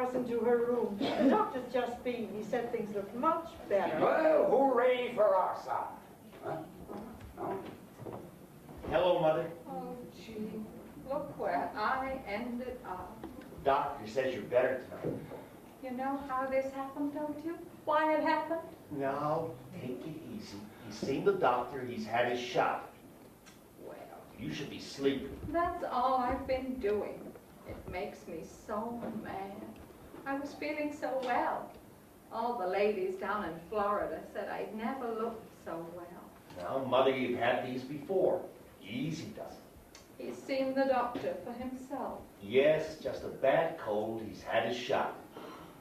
us into her room. The doctor's just been. He said things look much better. Well, hooray for our son. Huh? No? Hello, Mother. Oh, gee, look where I ended up. Doctor says you're better tonight. You know how this happened, don't you? Why it happened? Now, take it easy. He's seen the doctor. He's had his shot. Well, You should be sleeping. that's all I've been doing. It makes me so mad. I was feeling so well. All the ladies down in Florida said I'd never looked so well. Now, Mother, you've had these before. Easy does it. He's seen the doctor for himself. Yes, just a bad cold. He's had his shot.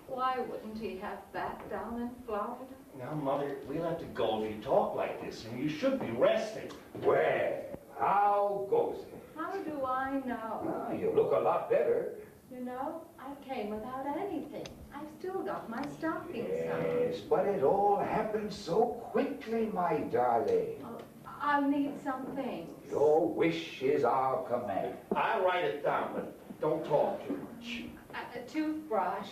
Why wouldn't he have that down in Florida? Now, Mother, we'll have to go if you talk like this, and you should be resting. Well, how goes it? How do I know? Ah, you look a lot better. You know, I came without anything. I've still got my stockings on. Yes, but it all happened so quickly, my darling. Oh, I'll need some things. Your wish is our command. I'll write it down, but don't talk too much. A toothbrush,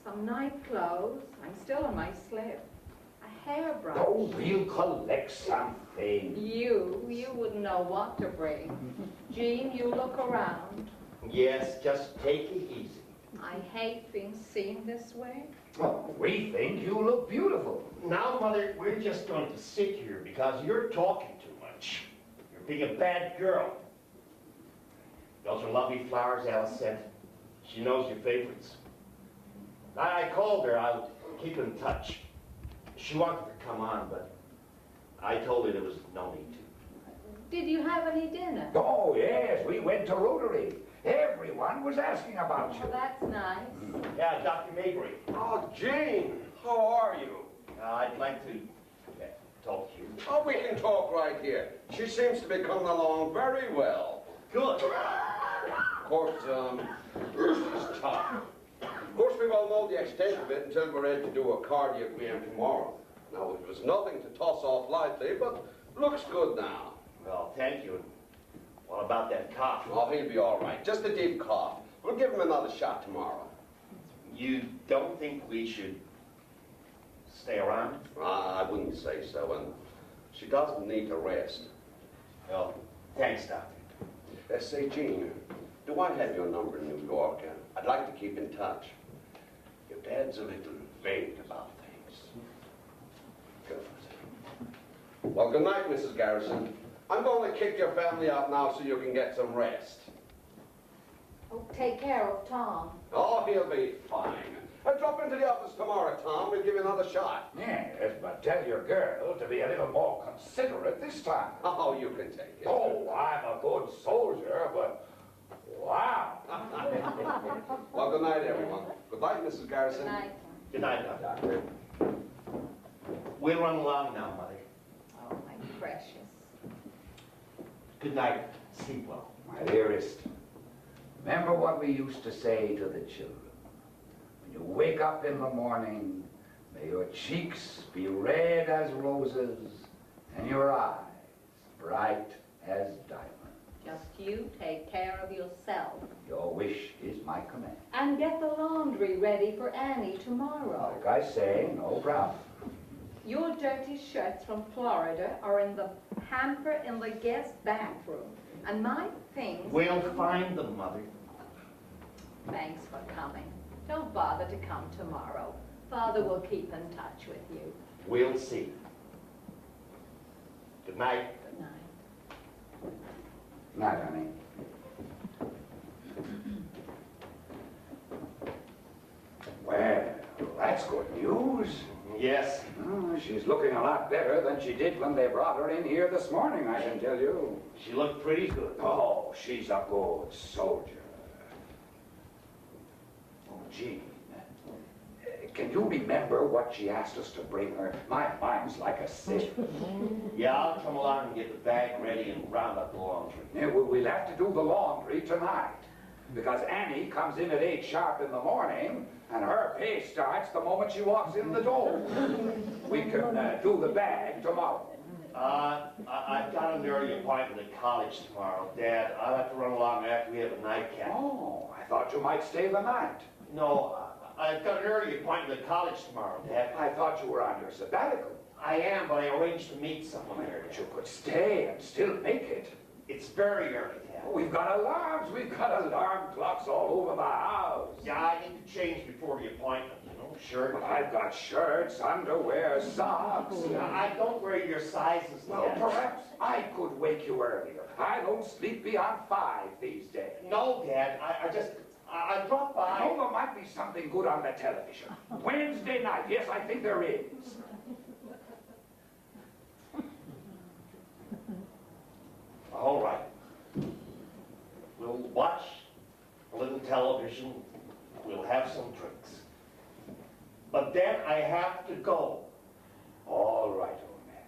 some night clothes. I'm still in my slip. A hairbrush. Oh, we'll collect something. You wouldn't know what to bring. Jean, you look around. Yes, just take it easy. I hate being seen this way. Oh, we think you look beautiful. Now, Mother, we're just going to sit here because you're talking too much. You're being a bad girl. Those are lovely flowers Alice sent. She knows your favorites. I called her. I'll keep in touch. She wanted to come on, but I told her there was no need to. Did you have any dinner? Oh, yes, we went to Rotary. Everyone was asking about you. Oh, that's nice. Yeah, Dr. Mabry. Oh, Gene, how are you? I'd like to talk to you. Oh, we can talk right here. She seems to be coming along very well. Good. Of course, she's tough. Of course, we won't know the extent of it until we're ready to do a cardiogram tomorrow. Now, it was nothing to toss off lightly, but looks good now. Well, thank you. What about that cough? Oh, he'll be all right. Just a deep cough. We'll give him another shot tomorrow. You don't think we should stay around? I wouldn't say so, and she doesn't need to rest. Well, thanks, Doctor. Say, Gene, do I have your number in New York? I'd like to keep in touch. Your dad's a little vague about things. Good. Well, good night, Mrs. Garrison. I'm going to kick your family out now so you can get some rest. Oh, take care of Tom. Oh, he'll be fine. Drop into the office tomorrow, Tom. We'll give you another shot. Yes, but tell your girl to be a little more considerate this time. Oh, you can take it. Oh, I'm a good soldier, but wow. Well, good night, everyone. Good night, Mrs. Garrison. Good night. Good night, Doctor. We'll run along now, Mother. Oh, my precious. Good night. Sleep well. My dearest, remember what we used to say to the children. When you wake up in the morning, may your cheeks be red as roses and your eyes bright as diamonds. Just you take care of yourself. Your wish is my command. And get the laundry ready for Annie tomorrow. Like I say, no problem. Your dirty shirts from Florida are in the hamper in the guest bathroom. And my things... We'll find them, Mother. Thanks for coming. Don't bother to come tomorrow. Father will keep in touch with you. We'll see. Good night. Good night. Night, honey. Well, that's good news. Yes. Oh, she's looking a lot better than she did when they brought her in here this morning, I can tell you. She looked pretty good. Oh, she's a good soldier. Oh, Jean, can you remember what she asked us to bring her? My mind's like a sieve. Yeah, I'll come along and get the bag ready and round up the laundry. Yeah, we'll have to do the laundry tonight. Because Annie comes in at 8 sharp in the morning, and her pay starts the moment she walks in the door. We can do the bag tomorrow. I've got an early appointment at college tomorrow, Dad. I'll have to run along after we have a nightcap. Oh, I thought you might stay the night. No, I've got an early appointment at college tomorrow, Dad. I thought you were on your sabbatical. I am, but I arranged to meet someone there. But you could stay and still make it. It's very early, Dad. Oh, we've got alarms. We've got alarm clocks all over the house. Yeah, I need to change before the appointment, you know, shirt. But I've got shirts, underwear, socks. I don't wear your sizes, Well, Dad. perhaps I could wake you earlier. I don't sleep beyond 5 these days. No, Dad, I dropped by. Oh, there might be something good on the television. Wednesday night. Yes, I think there is. All right. We'll watch a little television. We'll have some drinks. But then I have to go. All right, old man.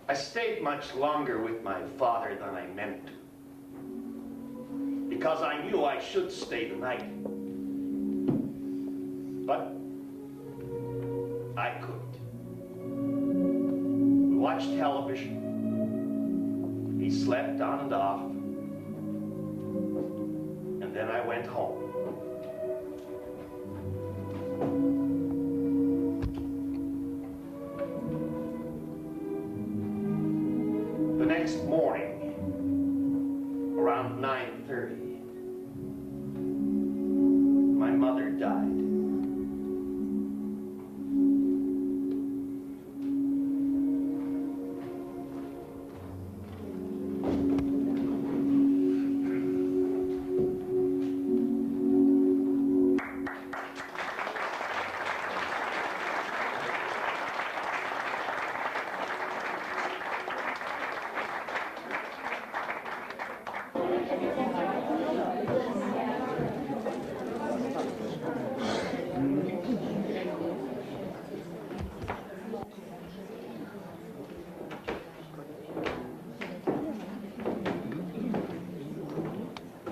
I stayed much longer with my father than I meant to, because I knew I should stay the night. But I couldn't. We watched television. He slept on and off. And then I went home. The next morning, around 9:30, my mother died.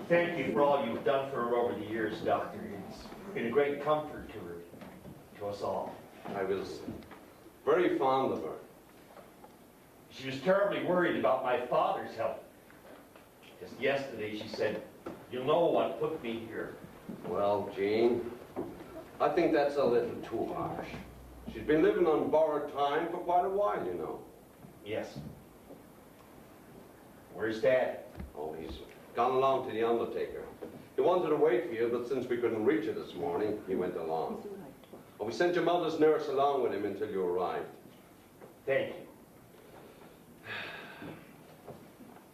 Thank you for all you've done for her over the years, Doctor. It's been a great comfort to her, to us all. I was very fond of her. She was terribly worried about my father's health. Just yesterday she said, "You'll know what put me here." Well, Gene, I think that's a little too harsh. She's been living on borrowed time for quite a while, you know. Yes. Where's Dad? Oh, he's gone along to the undertaker. He wanted to wait for you, but since we couldn't reach you this morning, he went along. Oh, we sent your mother's nurse along with him until you arrived. Thank you.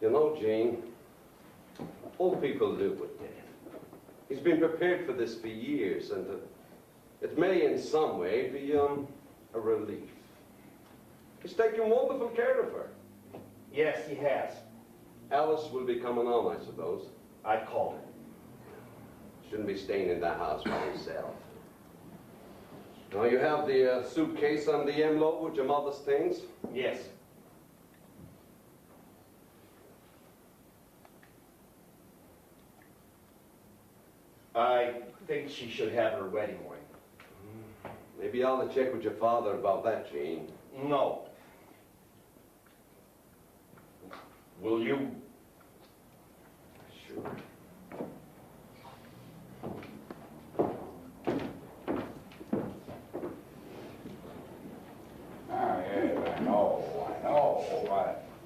You know, Gene, old people live with death. He's been prepared for this for years, and it may in some way be a relief. He's taken wonderful care of her. Yes, he has. Alice will be coming on, I suppose. I called her. Shouldn't be staying in that house by himself. Now, you have the suitcase on the envelope with your mother's things? Yes. I think she should have her wedding ring. Maybe you ought to check with your father about that, Gene. No. Will you? Sure. I know.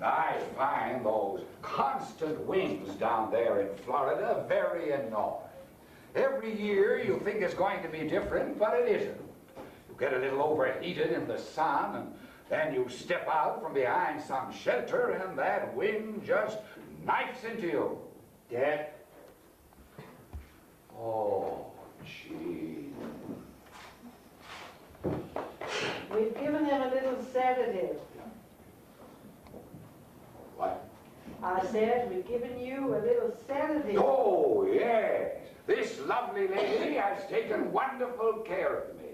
I find those constant winds down there in Florida very annoying. Every year you think it's going to be different, but it isn't. You get a little overheated in the sun, and then you step out from behind some shelter, and that wind just knifes into you. Dad? Oh, gee. We've given him a little sedative. What? I said, we've given you a little sedative. Oh, yes. This lovely lady has taken wonderful care of me.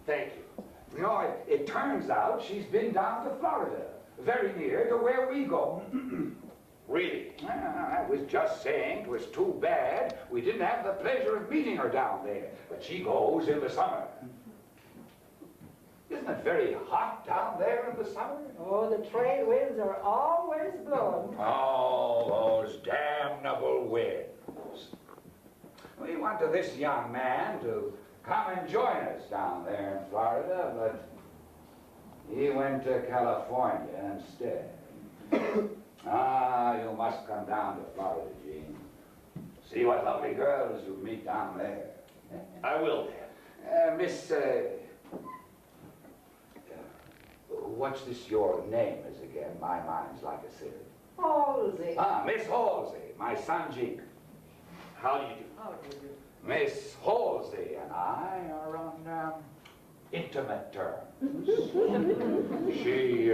Thank you. You know, it turns out she's been down to Florida, very near to where we go. Really? I was just saying it was too bad we didn't have the pleasure of meeting her down there, but she goes in the summer. Isn't it very hot down there in the summer? Oh, the trade winds are always blowing. Oh, those damnable winds. We wanted this young man to come and join us down there in Florida, but he went to California instead. You must come down to Florida, Gene. See what lovely girls you meet down there. I will, Dad. Miss, what's this your name is again? My mind's like a sieve. Halsey. Miss Halsey, my son Gene. How do you do? How do you do? Miss Halsey and I are on intimate terms. She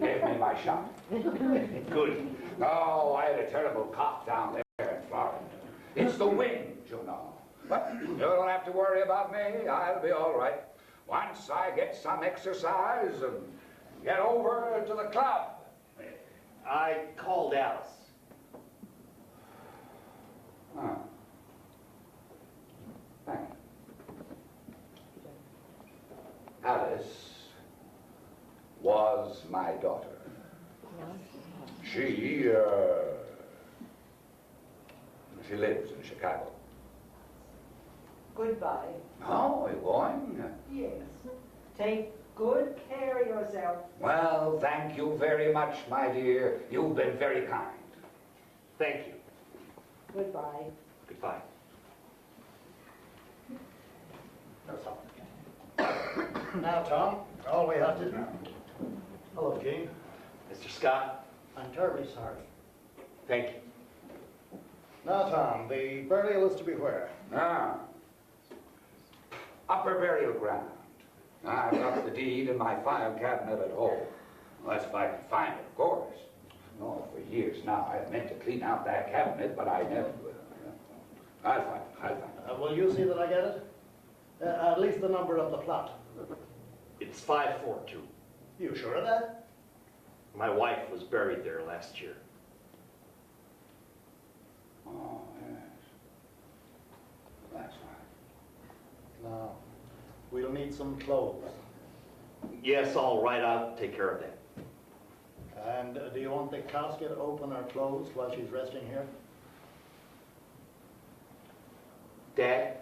gave me my shot. Good. Oh, I had a terrible cough down there in Florida. It's the wind, you know. But you don't have to worry about me. I'll be all right. Once I get some exercise and get over to the club. I called Alice. Huh. Thank you. Alice was my daughter. She lives in Chicago. Goodbye. Oh, you're going? Yes. Take good care of yourself. Well, thank you very much, my dear. You've been very kind. Thank you. Goodbye. Goodbye. Now, Tom, all we have to do. Hello, Gene. Mr. Scott, I'm terribly sorry. thank you. Now, Tom, the burial is to be where? Upper burial ground. I've got the deed in my file cabinet at home. Unless if I can find it, of course. Oh, for years now, I've meant to clean out that cabinet, but I never will. I'll find it. Will you see that I get it? At least the number of the plot. It's 542. You sure of that? My wife was buried there last year. Oh, yes. That's right. Now, we'll need some clothes. Yes, all right, I'll take care of that. And do you want the casket open or closed while she's resting here? Dad,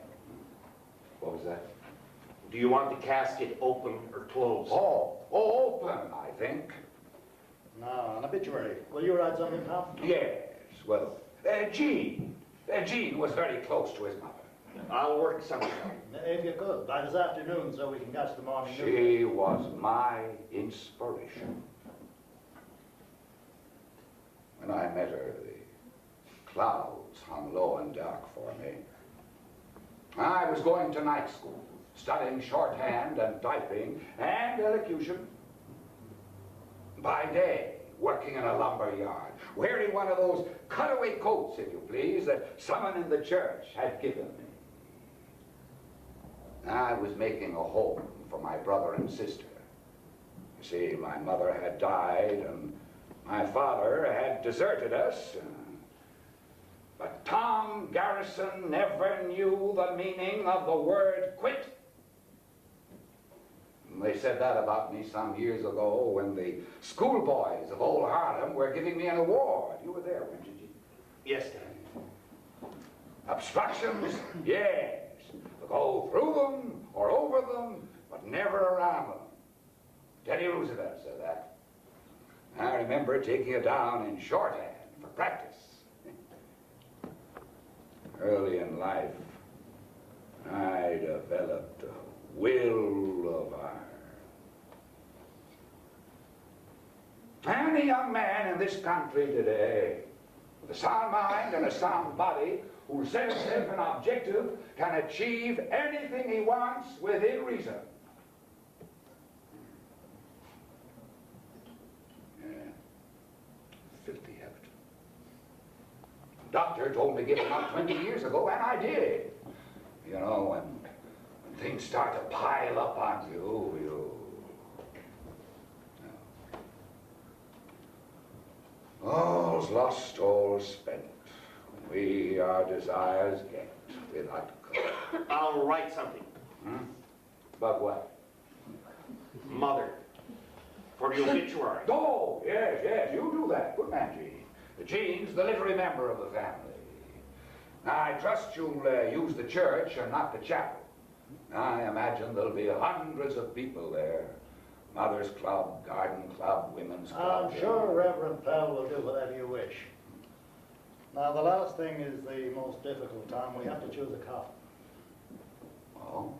What was that? do you want the casket open or closed? Open, I think. Now, an obituary. Will you write something, Tom? Yes, well, Gene was very close to his mother. I'll work something out. If you could, by this afternoon, so we can catch the morning news. She was my inspiration. When I met her, the clouds hung low and dark for me. I was going to night school, studying shorthand and typing and elocution. By day, working in a lumber yard, wearing one of those cutaway coats, if you please, that someone in the church had given me. I was making a home for my brother and sister. You see, my mother had died and my father had deserted us. But Tom Garrison never knew the meaning of the word quit. And they said that about me some years ago when the schoolboys of old Harlem were giving me an award. You were there, weren't you, Gene? Yes, Dad. Obstructions? Yes. Go through them or over them, but never around them. Teddy Roosevelt said that. I remember taking it down in shorthand for practice. Early in life, I developed a will of iron. And a young man in this country today, with a sound mind and a sound body, who sets himself an objective, can achieve anything he wants within reason. Yeah. Filthy habit. Doctor told me to give him up 20 years ago, and I did. You know, when things start to pile up on you, all's lost, all's spent. We our desires get without cost. I'll write something. But what? mother for the obituary. Oh, yes, yes, you do that. Good man, Gene. Gene's the literary member of the family. Now, I trust you'll use the church and not the chapel. I imagine there'll be hundreds of people there. Mother's Club, Garden Club, Women's Club. I'm sure Reverend Pell will do whatever you wish. Now, the last thing is the most difficult, Tom. We have to choose a coffin. Oh?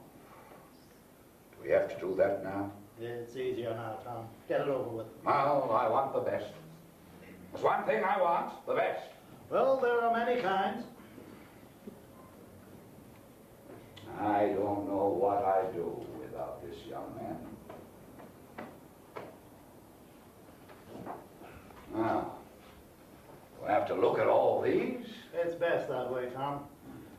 Do we have to do that now? It's easier now, Tom. Get it over with. Well, I want the best. There's one thing I want, the best. Well, there are many kinds. I don't know what I'd do without this young man. Now, do I have to look at all these? It's best that way, Tom.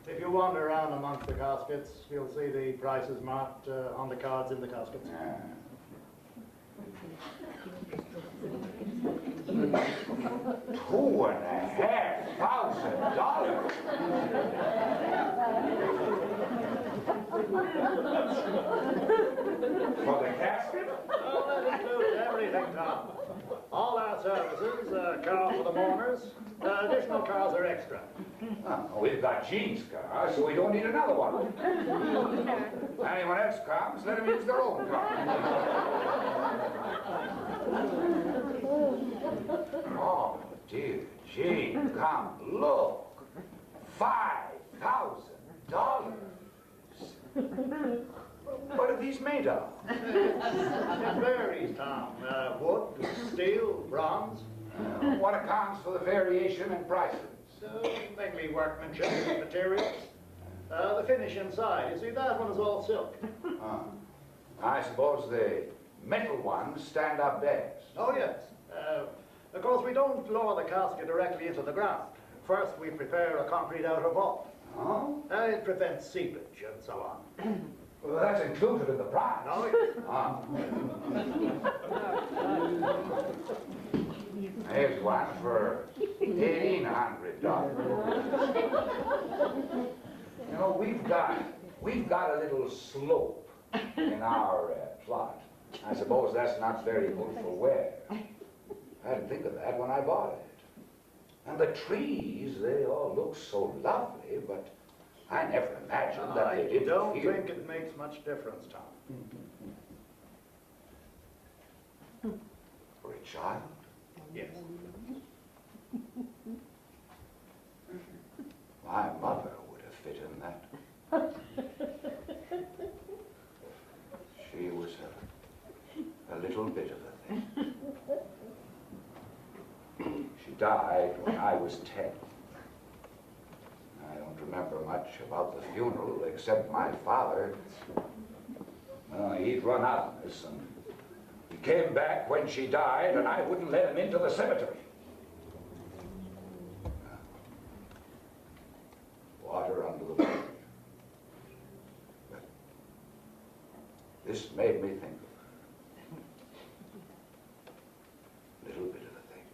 If you wander around amongst the caskets, you'll see the prices marked on the cards in the caskets. Yeah. $2,500. For the casket? Oh, that includes everything, Tom. All our services, car for the mourners, additional cars are extra. Oh, we've got Gene's car, so we don't need another one. Anyone else comes, let them use their own car. Oh, dear Gene, come, look. $5,000. What are these made of? It varies, Tom. Wood, steel, bronze. What accounts for the variation in prices? Mainly workmanship, materials. The finish inside. You see, that one is all silk. I suppose the metal ones stand up best. Oh, yes. Of course, we don't lower the casket directly into the ground. First, we prepare a concrete outer vault. Oh? It prevents seepage and so on. Well, that's included in the price. No, Here's one for $1,800. You know, we've got a little slope in our plot. I suppose that's not very good for wear. I didn't think of that when I bought it. And the trees, they all look so lovely, but I never imagined that they didn't I don't feel... think it makes much difference, Tom. For a child? Yes. My mother would have fit in that. She was a little bit of a thing. She died when I was 10. I don't remember much about the funeral, except my father. He'd run out on us, and he came back when she died, and I wouldn't let him into the cemetery. Water under the bridge. But this made me think of a little bit of a thing.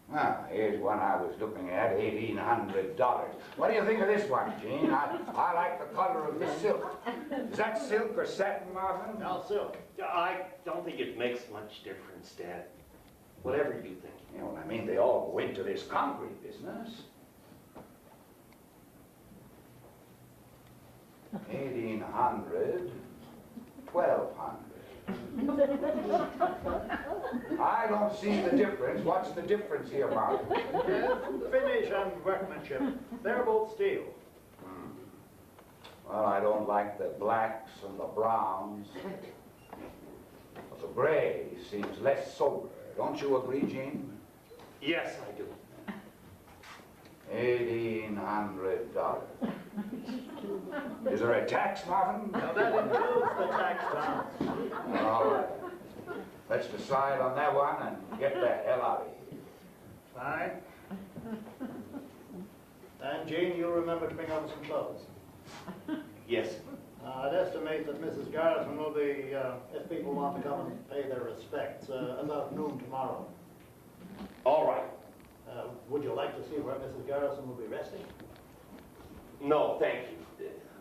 Well, here's one I was looking at, $1,800. What do you think of this one, Gene? I like the color of this silk. Is that silk or satin, Marvin? No, silk. I don't think it makes much difference, Dad. Whatever you think. You know what I mean? They all go into this concrete business. 1,800, 1,200. I don't see the difference. What's the difference here, Mark? Finish and workmanship. They're both steel. Well, I don't like the blacks and the browns. The gray seems less sober. Don't you agree, Gene? Yes, I do. $1,800. Is there a tax, Marvin? Now that includes the tax, Tom. All right. Let's decide on that one and get the hell out of here. Fine. And Jean, you'll remember to bring over some clothes. Yes. I'd estimate that Mrs. Garrison will be, if people want to come and pay their respects, about noon tomorrow. All right. Would you like to see where Mrs. Garrison will be resting? No, thank you.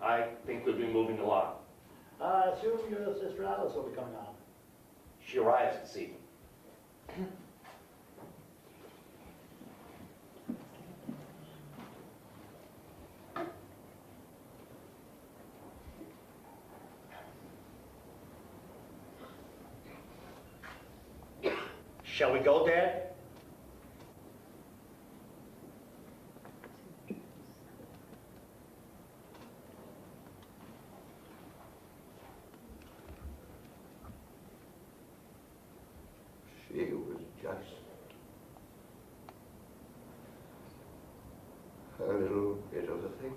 I think we'll be moving along. I assume your sister Alice will be coming on. She arrives this evening. Shall we go, Dad? She was just a little bit of a thing.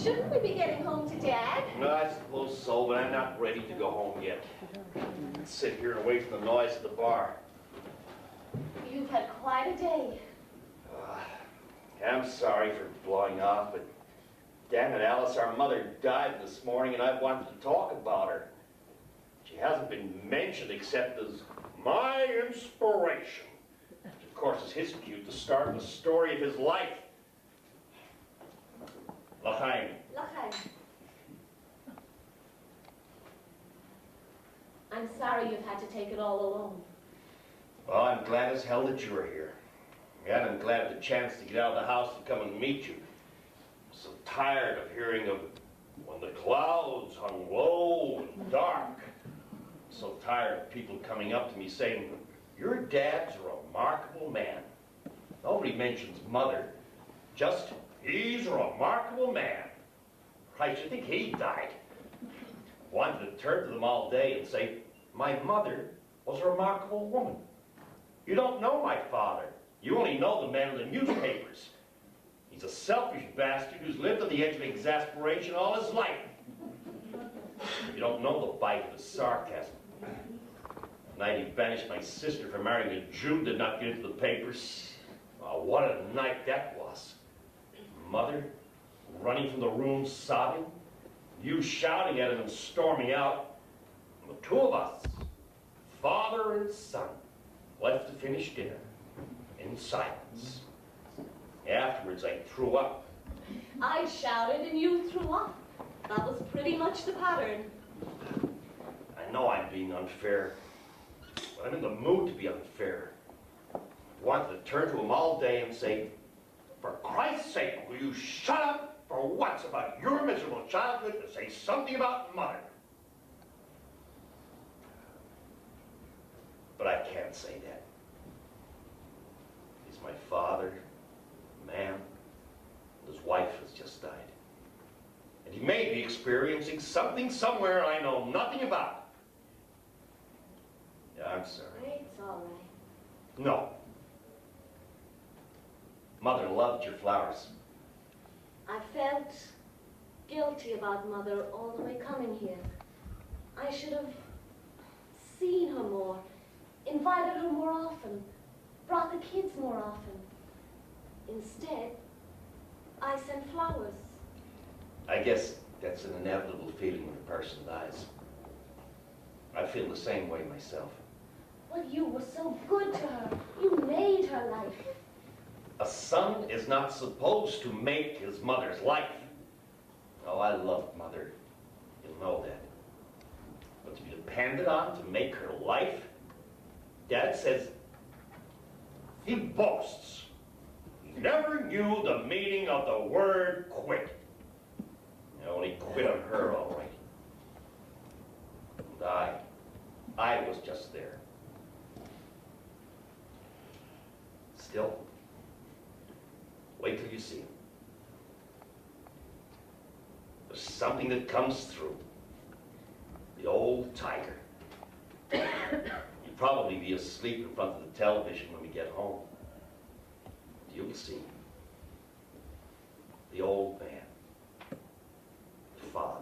Shouldn't we be getting home to Dad? No, I suppose so, but I'm not ready to go home yet. Sit here and wait for the noise at the bar. You've had quite a day. I'm sorry for blowing off, but damn it, Alice, our mother died this morning and I wanted to talk about her. She hasn't been mentioned except as my inspiration. Which, of course, is his cue to start the story of his life. L'chaim. L'chaim. I'm sorry you've had to take it all alone. Well, I'm glad as hell that you're here. And I'm glad of the chance to get out of the house and come and meet you. I'm so tired of hearing of when the clouds hung low and dark. I'm so tired of people coming up to me saying, your dad's a remarkable man. Nobody mentions mother, just he's a remarkable man. Christ, you think he died? Wanted to turn to them all day and say, my mother was a remarkable woman. You don't know my father. You only know the man in the newspapers. He's a selfish bastard who's lived on the edge of exasperation all his life. You don't know the bite of his sarcasm. The night he banished my sister for marrying a Jew did not get into the papers. Oh, what a night that was. Mother running from the room sobbing, you shouting at him and storming out, and the two of us, father and son, left to finish dinner in silence. Afterwards, I threw up. I shouted and you threw up. That was pretty much the pattern. I know I'm being unfair, but I'm in the mood to be unfair. I wanted to turn to him all day and say, for Christ's sake, will you shut up for once about your miserable childhood and say something about mother? But I can't say that. He's my father, man, and his wife has just died. And he may be experiencing something somewhere I know nothing about. Yeah, I'm sorry. It's all right. No. Mother loved your flowers. I felt guilty about Mother all the way coming here. I should have seen her more, invited her more often, brought the kids more often. Instead, I sent flowers. I guess that's an inevitable feeling when a person dies. I feel the same way myself. But you were so good to her. You made her life. A son is not supposed to make his mother's life. Oh, I loved Mother. You'll know that. But to be depended on to make her life? Dad says he boasts. He never knew the meaning of the word quit. He only quit on her, all right. And I was just there. Still, wait till you see him. something that comes through. The old tiger. You'll probably be asleep in front of the television when we get home. You'll see. The old man. The father.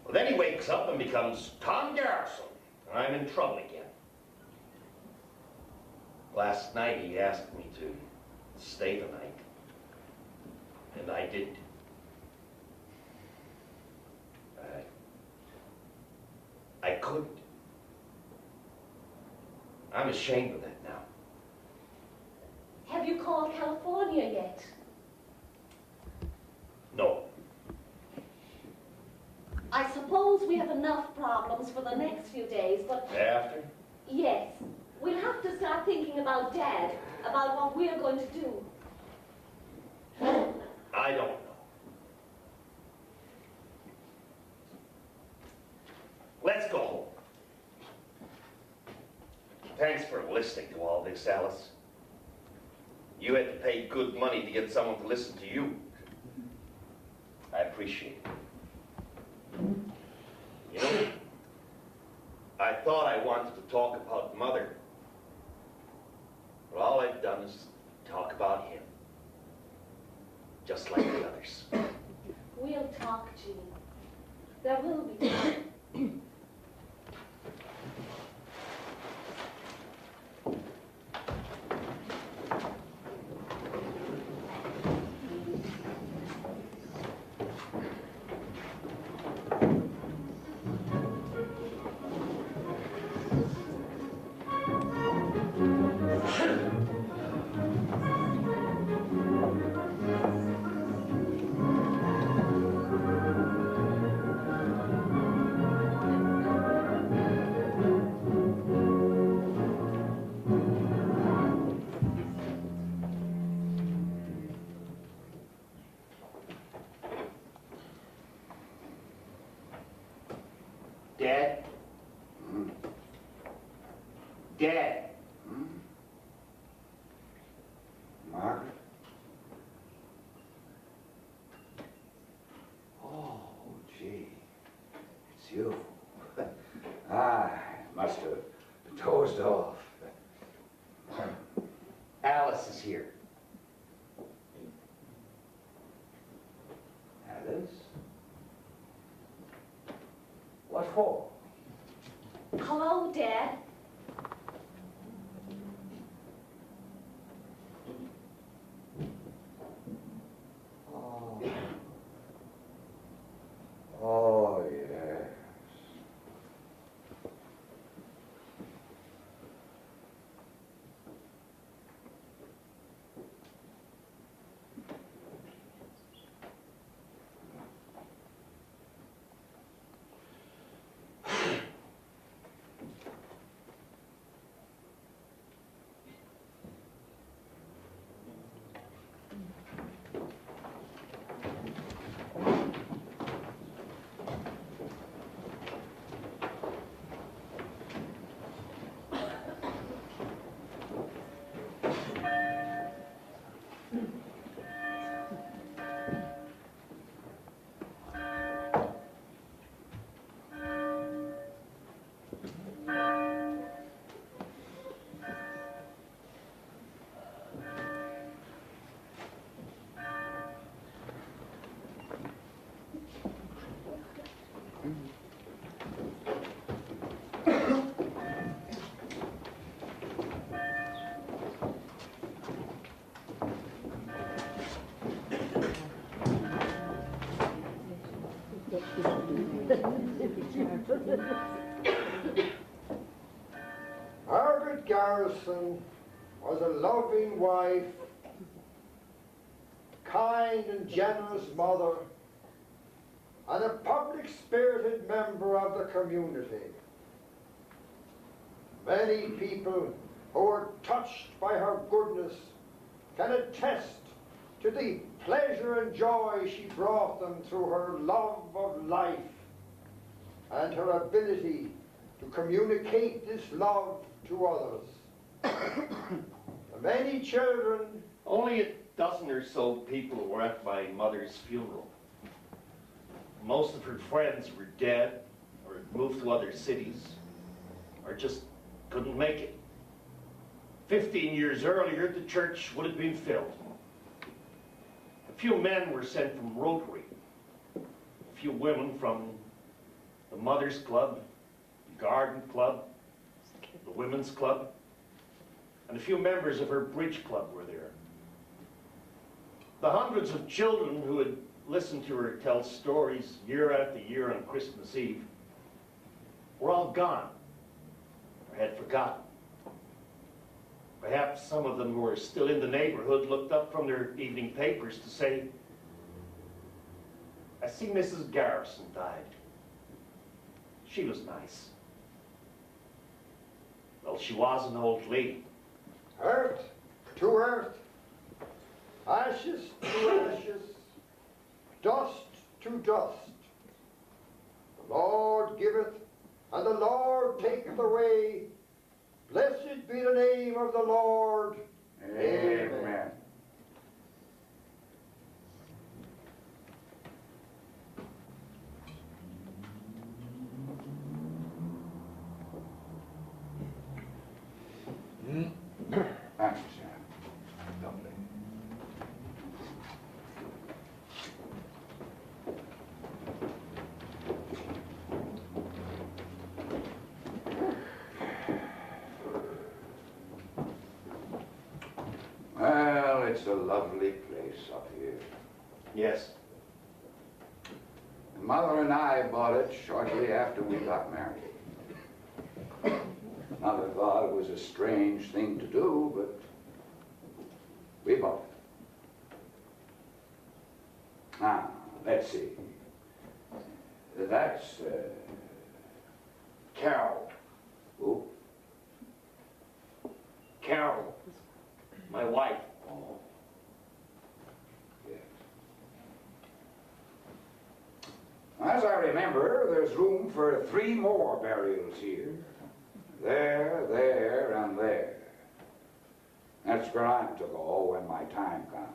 Well, then he wakes up and becomes Tom Garrison, and I'm in trouble again. Last night he asked me to stay the night, and I did. I couldn't. I'm ashamed of that now. Have you called California yet? No. I suppose we have enough problems for the next few days, but After? yes, we'll have to start thinking about Dad, about what we're going to do. I don't know. Let's go home. Thanks for listening to all this, Alice. You had to pay good money to get someone to listen to you. I appreciate it. You know, I thought I wanted to talk about Mother, but all I've done is talk about him, just like the others. We'll talk, Gene. There will be time. Dad? Dad? Margaret? Oh, gee. It's you. I must have dozed off. Alice is here. Alice? What for? Hello, Dad. Oh. Oh, yes. Margaret Garrison was a loving wife, kind and generous mother, and a public-spirited member of the community. Many people who were touched by her goodness can attest to the pleasure and joy she brought them through her love of life and her ability to communicate this love to others. The many children Only dozen or so people were at my mother's funeral. Most of her friends were dead or had moved to other cities or just couldn't make it. 15 years earlier, the church would have been filled. A few men were sent from Rotary, a few women from the Mothers Club, the Garden Club, the Women's Club, and a few members of her bridge club were there. The hundreds of children who had listened to her tell stories year after year on Christmas Eve were all gone or had forgotten. Perhaps some of them who were still in the neighborhood looked up from their evening papers to say, "I see Mrs. Garrison died. She was nice." Well, she was an old lady. Earth to earth, ashes to ashes, dust to dust. The Lord giveth, and the Lord taketh away. Blessed be the name of the Lord. Amen. Thanks, Sam. Lovely. Well, it's a lovely place up here. Yes. Mother and I bought it shortly after we got married. Mother thought it was a strange thing to do, but we bought it. Now, let's see. That's Carol. Who? Carol, my wife. Oh. Yes. As I remember, there's room for 3 more burials here. There, and there. That's where I'm to go when my time comes.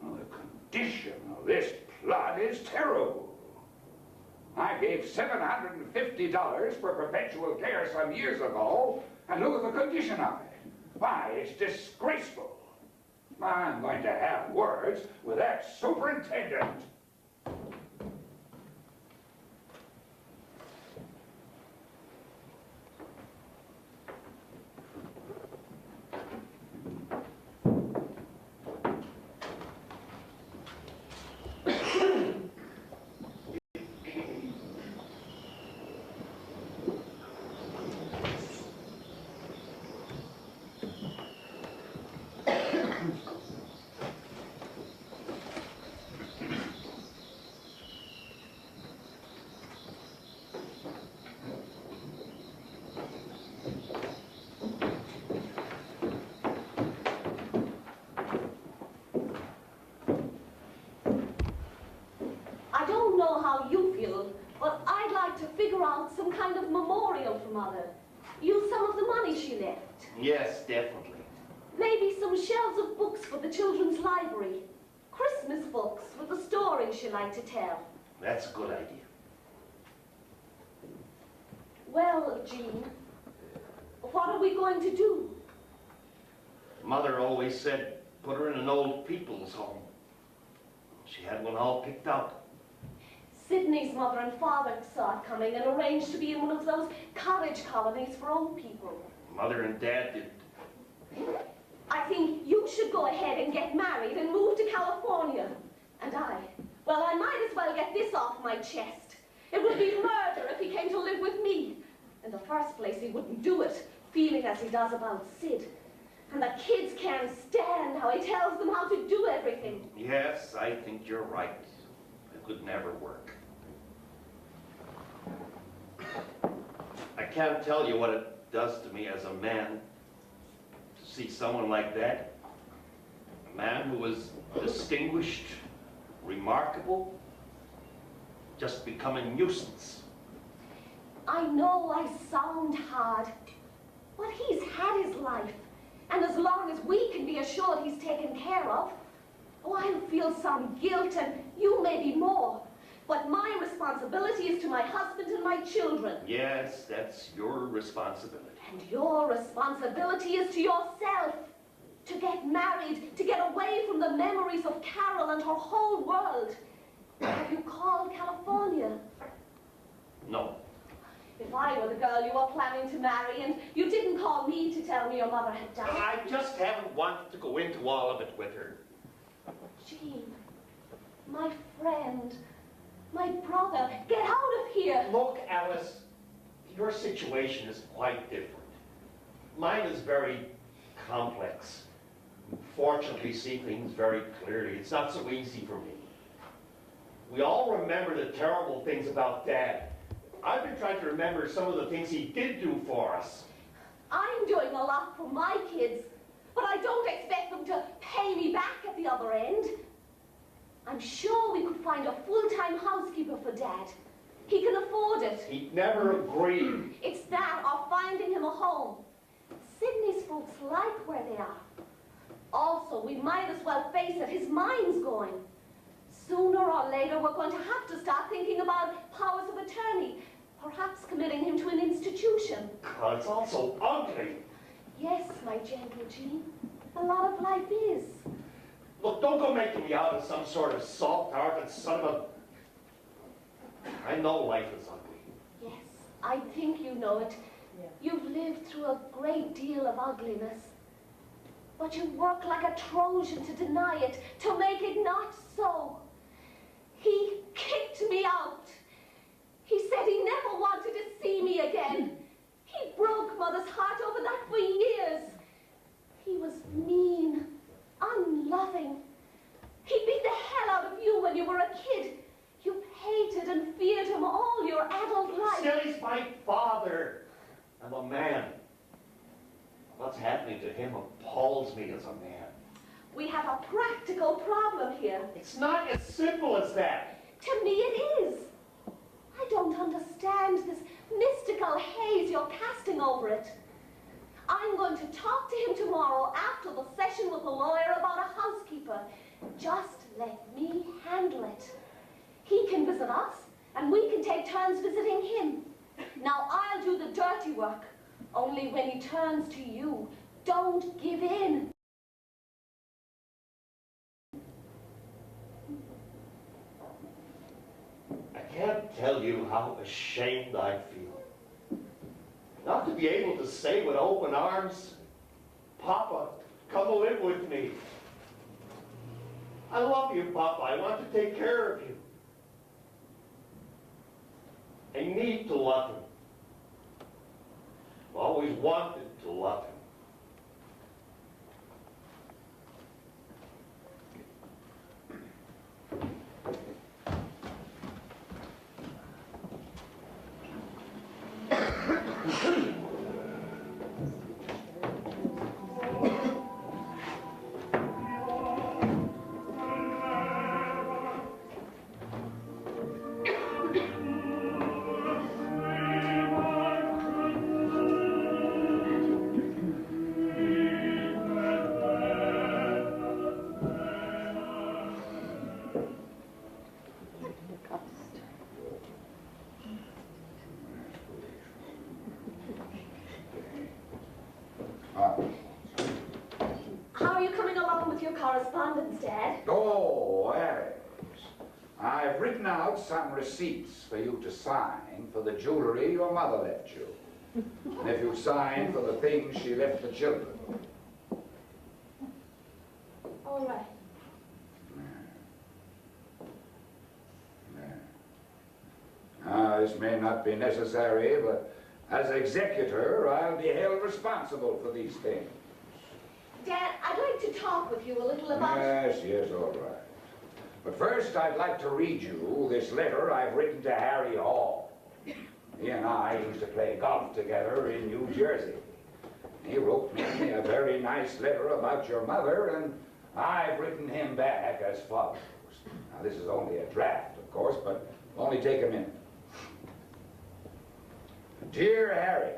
Well, the condition of this plot is terrible. I gave $750 for perpetual care some years ago, and look at the condition of it. Why, it's disgraceful. I'm going to have words with that superintendent. I don't know how you feel, but I'd like to figure out some kind of memorial for Mother. Use some of the money she left. Yes, definitely. Maybe some shelves of books for the children's library. Christmas books with the stories she liked to tell. That's a good idea. Well, Jean, what are we going to do? Mother always said, put her in an old people's home. She had one all picked out. Sydney's mother and father saw it coming and arranged to be in one of those cottage colonies for old people. Mother and Dad did. I think you should go ahead and get married and move to California. And well, I might as well get this off my chest. It would be murder if he came to live with me. In the first place, he wouldn't do it, feeling as he does about Sid. And the kids can't stand how he tells them how to do everything. Yes, I think you're right. It could never work. I can't tell you what it does to me as a man to see someone like that. A man who was distinguished, remarkable, just become a nuisance. I know I sound hard, but he's had his life. And as long as we can be assured he's taken care of, oh, I'll feel some guilt, and you maybe more. But my responsibility is to my husband and my children. Yes, that's your responsibility. And your responsibility is to yourself. To get married, to get away from the memories of Carol and her whole world. Have you called California? No. If I were the girl you were planning to marry and you didn't call me to tell me your mother had died. I just haven't wanted to go into all of it with her. Jean, my friend, my brother, get out of here. Look, Alice, your situation is quite different. Mine is very complex. Fortunately, see things very clearly. It's not so easy for me. We all remember the terrible things about Dad. I've been trying to remember some of the things he did do for us. I'm doing a lot for my kids, but I don't expect them to pay me back at the other end. I'm sure we could find a full-time housekeeper for Dad. He can afford it. He'd never agreed. It's that or finding him a home. Sydney's folks like where they are. Also, we might as well face it, his mind's going. Sooner or later, we're going to have to start thinking about powers of attorney, perhaps committing him to an institution. God, it's all so ugly. Yes, my gentle Jean, a lot of life is. Look, don't go making me out as some sort of soft-hearted son of a... I know life is ugly. Yes, I think you know it. Yeah. You've lived through a great deal of ugliness. But you work like a Trojan to deny it, to make it not so. He kicked me out. He said he never wanted to see me again. He broke Mother's heart over that for years. He was mean, unloving. He beat the hell out of you when you were a kid. You hated and feared him all your adult life. Still, he's my father. I'm a man. What's happening to him appalls me as a man. We have a practical problem here. It's not as simple as that. To me it is. I don't understand this mystical haze you're casting over it. I'm going to talk to him tomorrow after the session with the lawyer about a housekeeper. Just let me handle it. He can visit us, and we can take turns visiting him. Now I'll do the dirty work. Only when he turns to you, don't give in. I can't tell you how ashamed I feel. Not to be able to say with open arms, Papa, come live with me. I love you, Papa. I want to take care of you. I need to love him. I've always wanted to love him. How are you coming along with your correspondence, Dad? Oh, Alice, I've written out some receipts for you to sign for the jewelry your mother left you. And if you sign for the things she left the children. All right. This may not be necessary, but as executor, I'll be held responsible for these things. Dad, I'd like to talk with you a little about... Yes, all right. But first, I'd like to read you this letter I've written to Harry Hall. He and I used to play golf together in New Jersey. He wrote me a very nice letter about your mother, and I've written him back as follows. Now, this is only a draft, of course, but only take a minute. Dear Harry,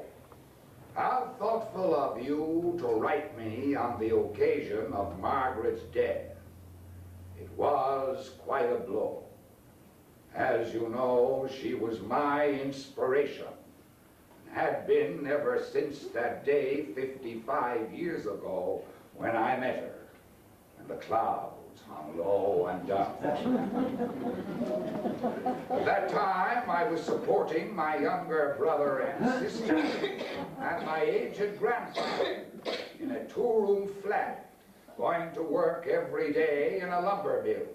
How thoughtful of you to write me on the occasion of Margaret's death. It was quite a blow. As you know, she was my inspiration, and had been ever since that day 55 years ago when I met her, and the clouds hung low and dark. At that time, I was supporting my younger brother and sister and my aged grandfather in a two-room flat, going to work every day in a lumber mill.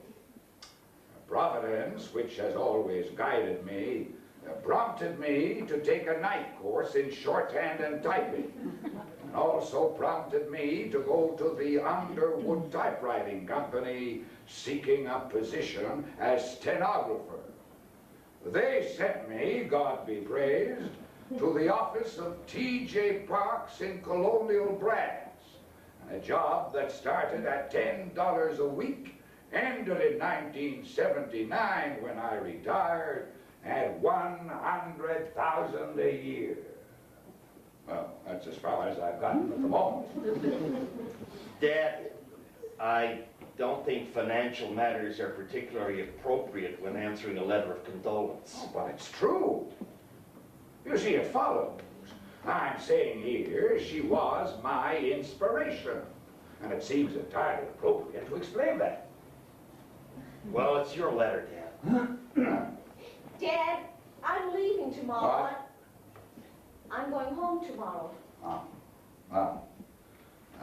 Providence, which has always guided me, prompted me to take a night course in shorthand and typing, and also prompted me to go to the Underwood Typewriting Company seeking a position as stenographer. They sent me, God be praised, to the office of T.J. Parks in Colonial Brass, and a job that started at $10 a week, ended in 1979 when I retired at $100,000 a year. Well, that's as far as I've gotten at the moment. Dad, I don't think financial matters are particularly appropriate when answering a letter of condolence. Oh, but it's true. You see, it follows. I'm saying here she was my inspiration, and it seems entirely appropriate to explain that. Well, it's your letter, Dad. Dad, I'm leaving tomorrow. What? I'm going home tomorrow. Oh, well,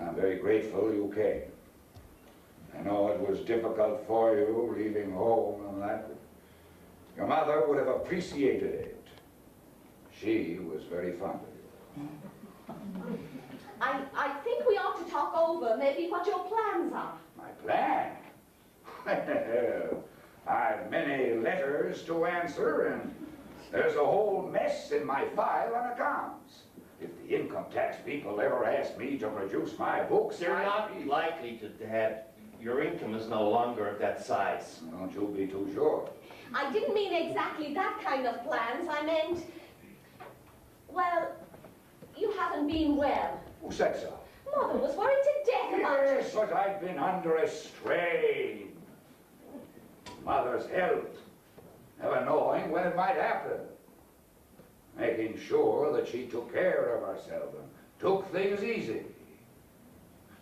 I'm very grateful you came. I know it was difficult for you leaving home and that, but your mother would have appreciated it. She was very fond of you. I think we ought to talk over maybe what your plans are. My plan? I've many letters to answer, and there's a whole mess in my file on accounts. If the income tax people ever ask me to produce my books, They're not likely to, Dad. Your income is no longer of that size. Don't you be too sure. I didn't mean exactly that kind of plans. I meant, well, you haven't been well. Who said so? Mother was worried to death about you. Yes, but I've been under a strain. Mother's health, never knowing when it might happen. Making sure that she took care of herself and took things easy.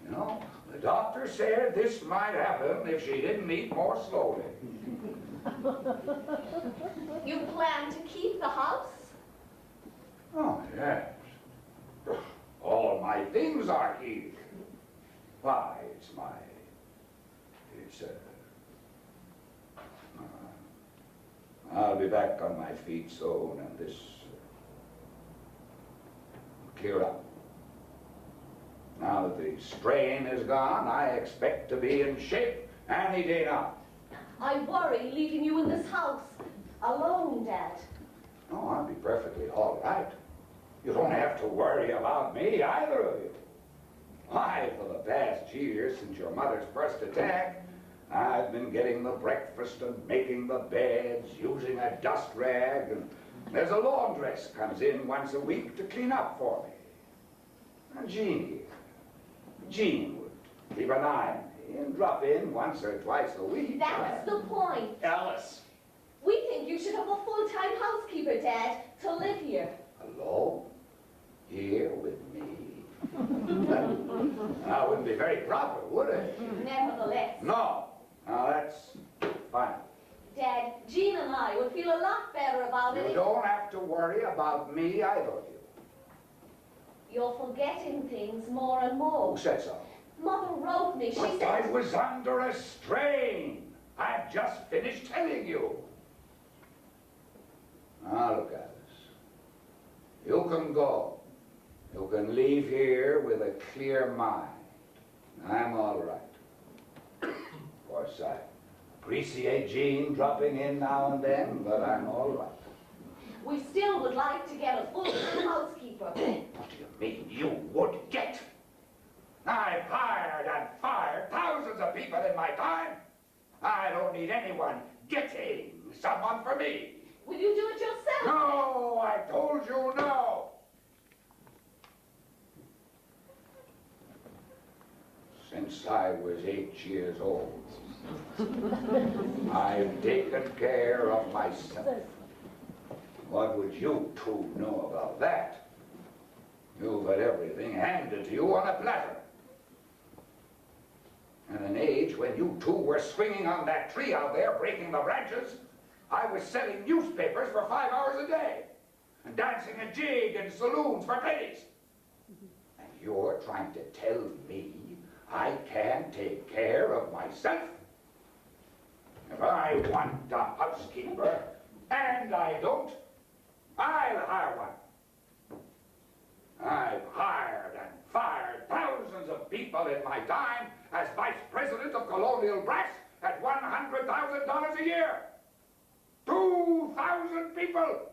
You know, the doctor said this might happen if she didn't eat more slowly. You plan to keep the house? Oh, yes. All my things are here. Why, it's I'll be back on my feet soon, and this will clear up. Now that the strain is gone, I expect to be in shape any day now. I worry leaving you in this house alone, Dad. Oh, I'll be perfectly all right. You don't have to worry about me, either of you. Why, for the past year, since your mother's first attack, I've been getting the breakfast and making the beds, using a dust rag, and there's a laundress comes in once a week to clean up for me. And Jean here. Jean would keep an eye on me and drop in once or twice a week. That's the point. Alice! We think you should have a full-time housekeeper, Dad, to live here. Alone? Here with me? That wouldn't be very proper, would it? Nevertheless. No. Now that's fine. Dad, Jean and I would feel a lot better about it. You don't have to worry about me, either of you. You're forgetting things more and more. Who said so? Mother wrote me. She But said... I was under a strain. I've just finished telling you. Now look, Alice. You can go. You can leave here with a clear mind. I'm all right. Of course, I appreciate Jean dropping in now and then, but I'm all right. We still would like to get a full-time housekeeper. What do you mean you would get? I've hired and fired thousands of people in my time. I don't need anyone getting someone for me. Will you do it yourself? No, I told you no. since I was 8 years old. I've taken care of myself. What would you two know about that? You've had everything handed to you on a platter. At an age when you two were swinging on that tree out there, breaking the branches, I was selling newspapers for 5 hours a day and dancing a jig in saloons for pennies. And you're trying to tell me I can't take care of myself? If I want a housekeeper, and I don't, I'll hire one. I've hired and fired thousands of people in my time as vice president of Colonial Brass at $100,000 a year. 2,000 people.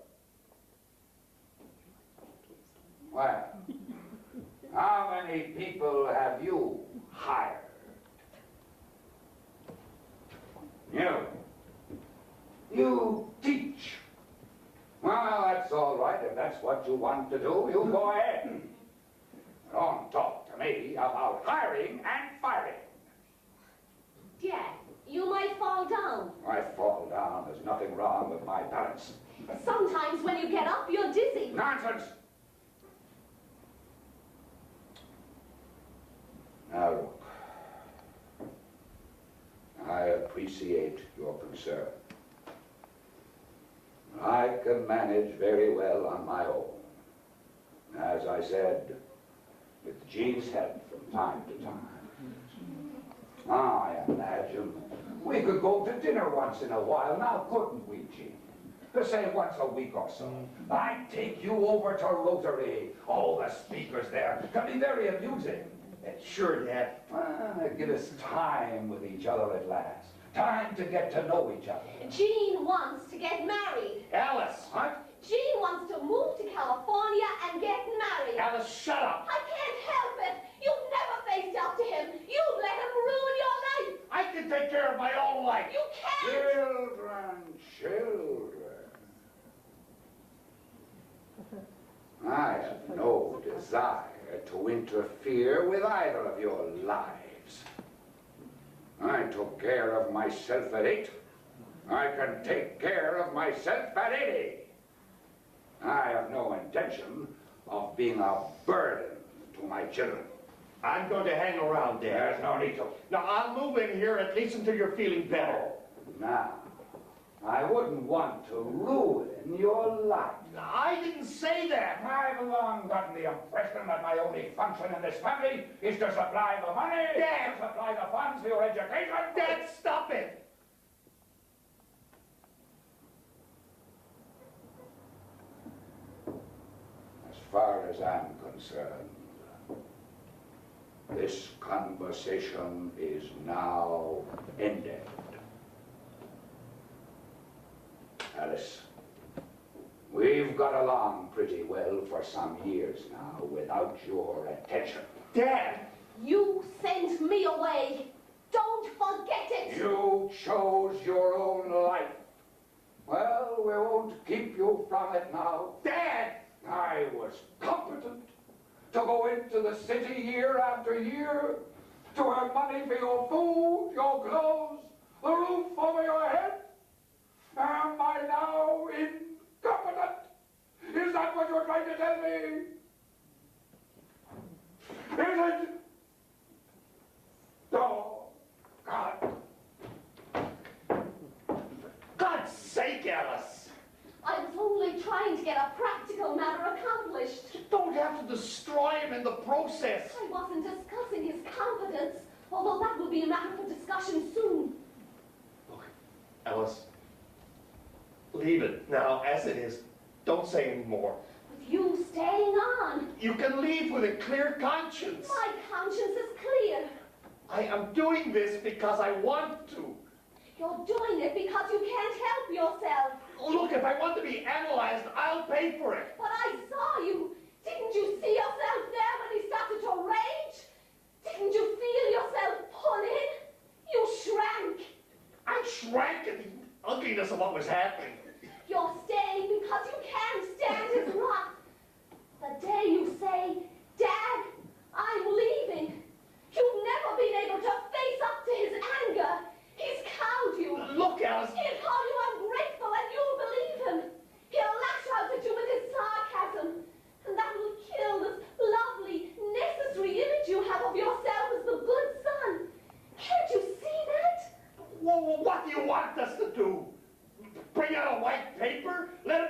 Well, how many people have you hired? You teach. Well, that's all right. If that's what you want to do, you go ahead. Don't talk to me about hiring and firing. Dad, you might fall down. I fall down. There's nothing wrong with my balance. Sometimes when you get up, you're dizzy. Nonsense! Now look, I appreciate your concern. I can manage very well on my own. As I said, with Jean's help from time to time. I imagine we could go to dinner once in a while, now couldn't we, Jean? Say once a week or so. I'd take you over to Rotary. All the speakers there can be very amusing. Sure, Dad. Give us time with each other at last. Time to get to know each other. Jean wants to get married. Alice! What? Jean wants to move to California and get married. Alice, shut up! I can't help it. You've never faced up to him. You've let him ruin your life. I can take care of my own life. You can't. Children. I have no desire to interfere with either of your lives. I took care of myself at 8. I can take care of myself at 80. I have no intention of being a burden to my children. I'm going to hang around, Dad. There's no need to. Now, I'll move in here at least until you're feeling better. Now, I wouldn't want to ruin your life. I didn't say that. I've long gotten the impression that my only function in this family is to supply the money, Dad! to supply the funds for your education. Dad, stop it! As far as I'm concerned, this conversation is now ended. Alice, we've got along pretty well for some years now without your attention. Dad! You sent me away. Don't forget it. You chose your own life. Well, we won't keep you from it now. Dad! I was competent to go into the city year after year, to earn money for your food, your clothes, the roof over your head. Am I now incompetent? Is that what you're trying to tell me? Is it? Oh, God. God's sake, Alice! I was only trying to get a practical matter accomplished. You don't have to destroy him in the process. I wasn't discussing his competence, although that will be a matter for discussion soon. Look, Alice, leave it now as it is. Don't say any more. With you staying on, You can leave with a clear conscience. my conscience is clear. I am doing this because I want to. You're doing it because you can't help yourself. Look, if I want to be analyzed, I'll pay for it. But I saw you. Didn't you see yourself there when he started to rage? Didn't you feel yourself pull in? You shrank. I shrank at the ugliness of what was happening. You're staying because you can't stand his wrath. The day you say, Dad, I'm leaving, you've never been able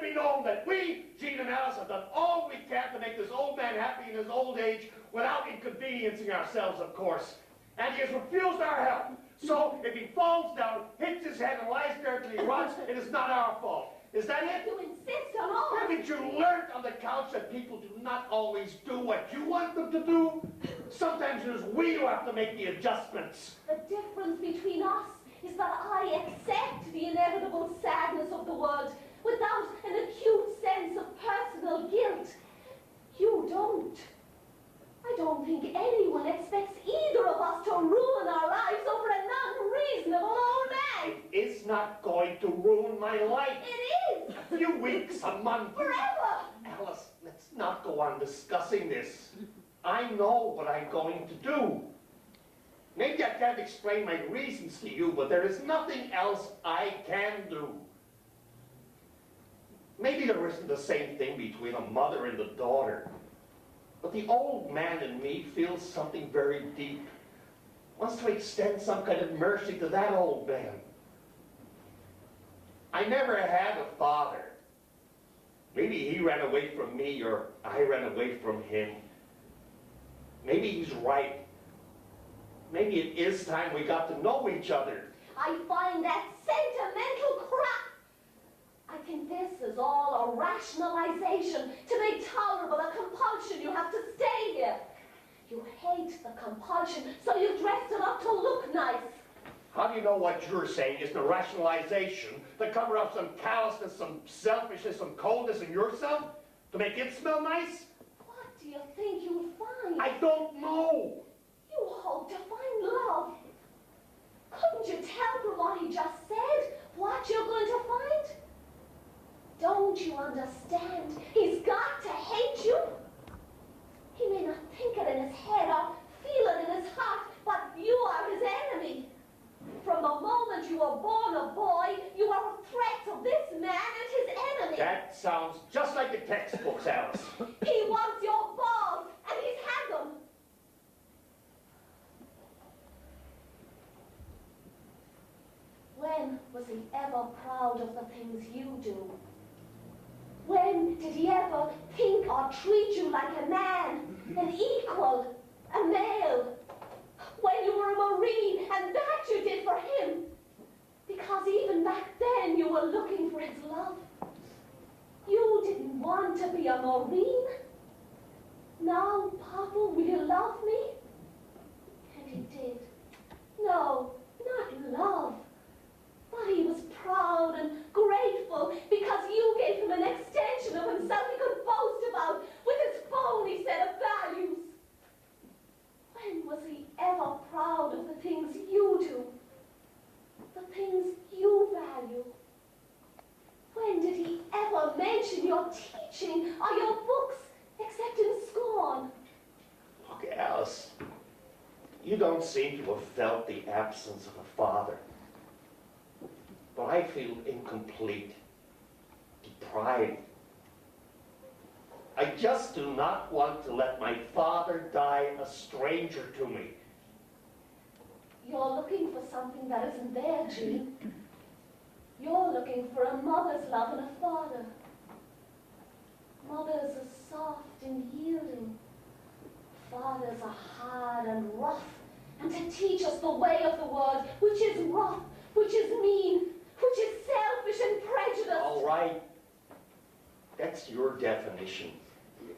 be known that we, Jean and Alice, have done all we can to make this old man happy in his old age without inconveniencing ourselves, of course. And he has refused our help. So if he falls down, hits his head, and lies there till he rots, it is not our fault. Is that it? You insist on all. Haven't you learned on the couch that people do not always do what you want them to do? Sometimes it is we who have to make the adjustments. The difference between us is that I accept the inevitable sadness of the world without an acute sense of personal guilt. You don't. I don't think anyone expects either of us to ruin our lives over an unreasonable old man. It is not going to ruin my life. It is. A few weeks, a month. Forever. Alice, let's not go on discussing this. I know what I'm going to do. Maybe I can't explain my reasons to you, but there is nothing else I can do. Maybe there isn't the same thing between a mother and a daughter. But the old man in me feels something very deep. Wants to extend some kind of mercy to that old man. I never had a father. Maybe he ran away from me or I ran away from him. Maybe he's right. Maybe it is time we got to know each other. I find that sentimental crap. I think this is all a rationalization to make tolerable a compulsion you have to stay here. You hate the compulsion, so you dressed it up to look nice. How do you know what you're saying is the rationalization to cover up some callousness, some selfishness, some coldness in yourself? To make it smell nice? What do you think you'll find? I don't know. You hope to find love. Couldn't you tell from what he just said what you're going to find? Don't you understand? He's got to hate you. He may not think it in his head or feel it in his heart, but you are his enemy. From the moment you were born a boy, you are a threat to this man and his enemy. That sounds just like the textbooks, Alice. He wants your balls, and he's had them. When was he ever proud of the things you do? When did he ever think or treat you like a man, an equal, a male? When you were a Marine, and that you did for him. Because even back then you were looking for his love. You didn't want to be a Marine. Now, Papa, will you love me? And he did. No, not love. But he was proud and grateful because you gave him an extension of himself he could boast about with his phony set of values. When was he ever proud of the things you do? The things you value? When did he ever mention your teaching or your books except in scorn? Look, Alice, you don't seem to have felt the absence of a father. But I feel incomplete, deprived. I just do not want to let my father die a stranger to me. You're looking for something that isn't there, Jean. You're looking for a mother's love and a father. Mothers are soft and yielding. Fathers are hard and rough, and to teach us the way of the world, which is rough, which is mean, which is selfish and prejudiced. All right. That's your definition.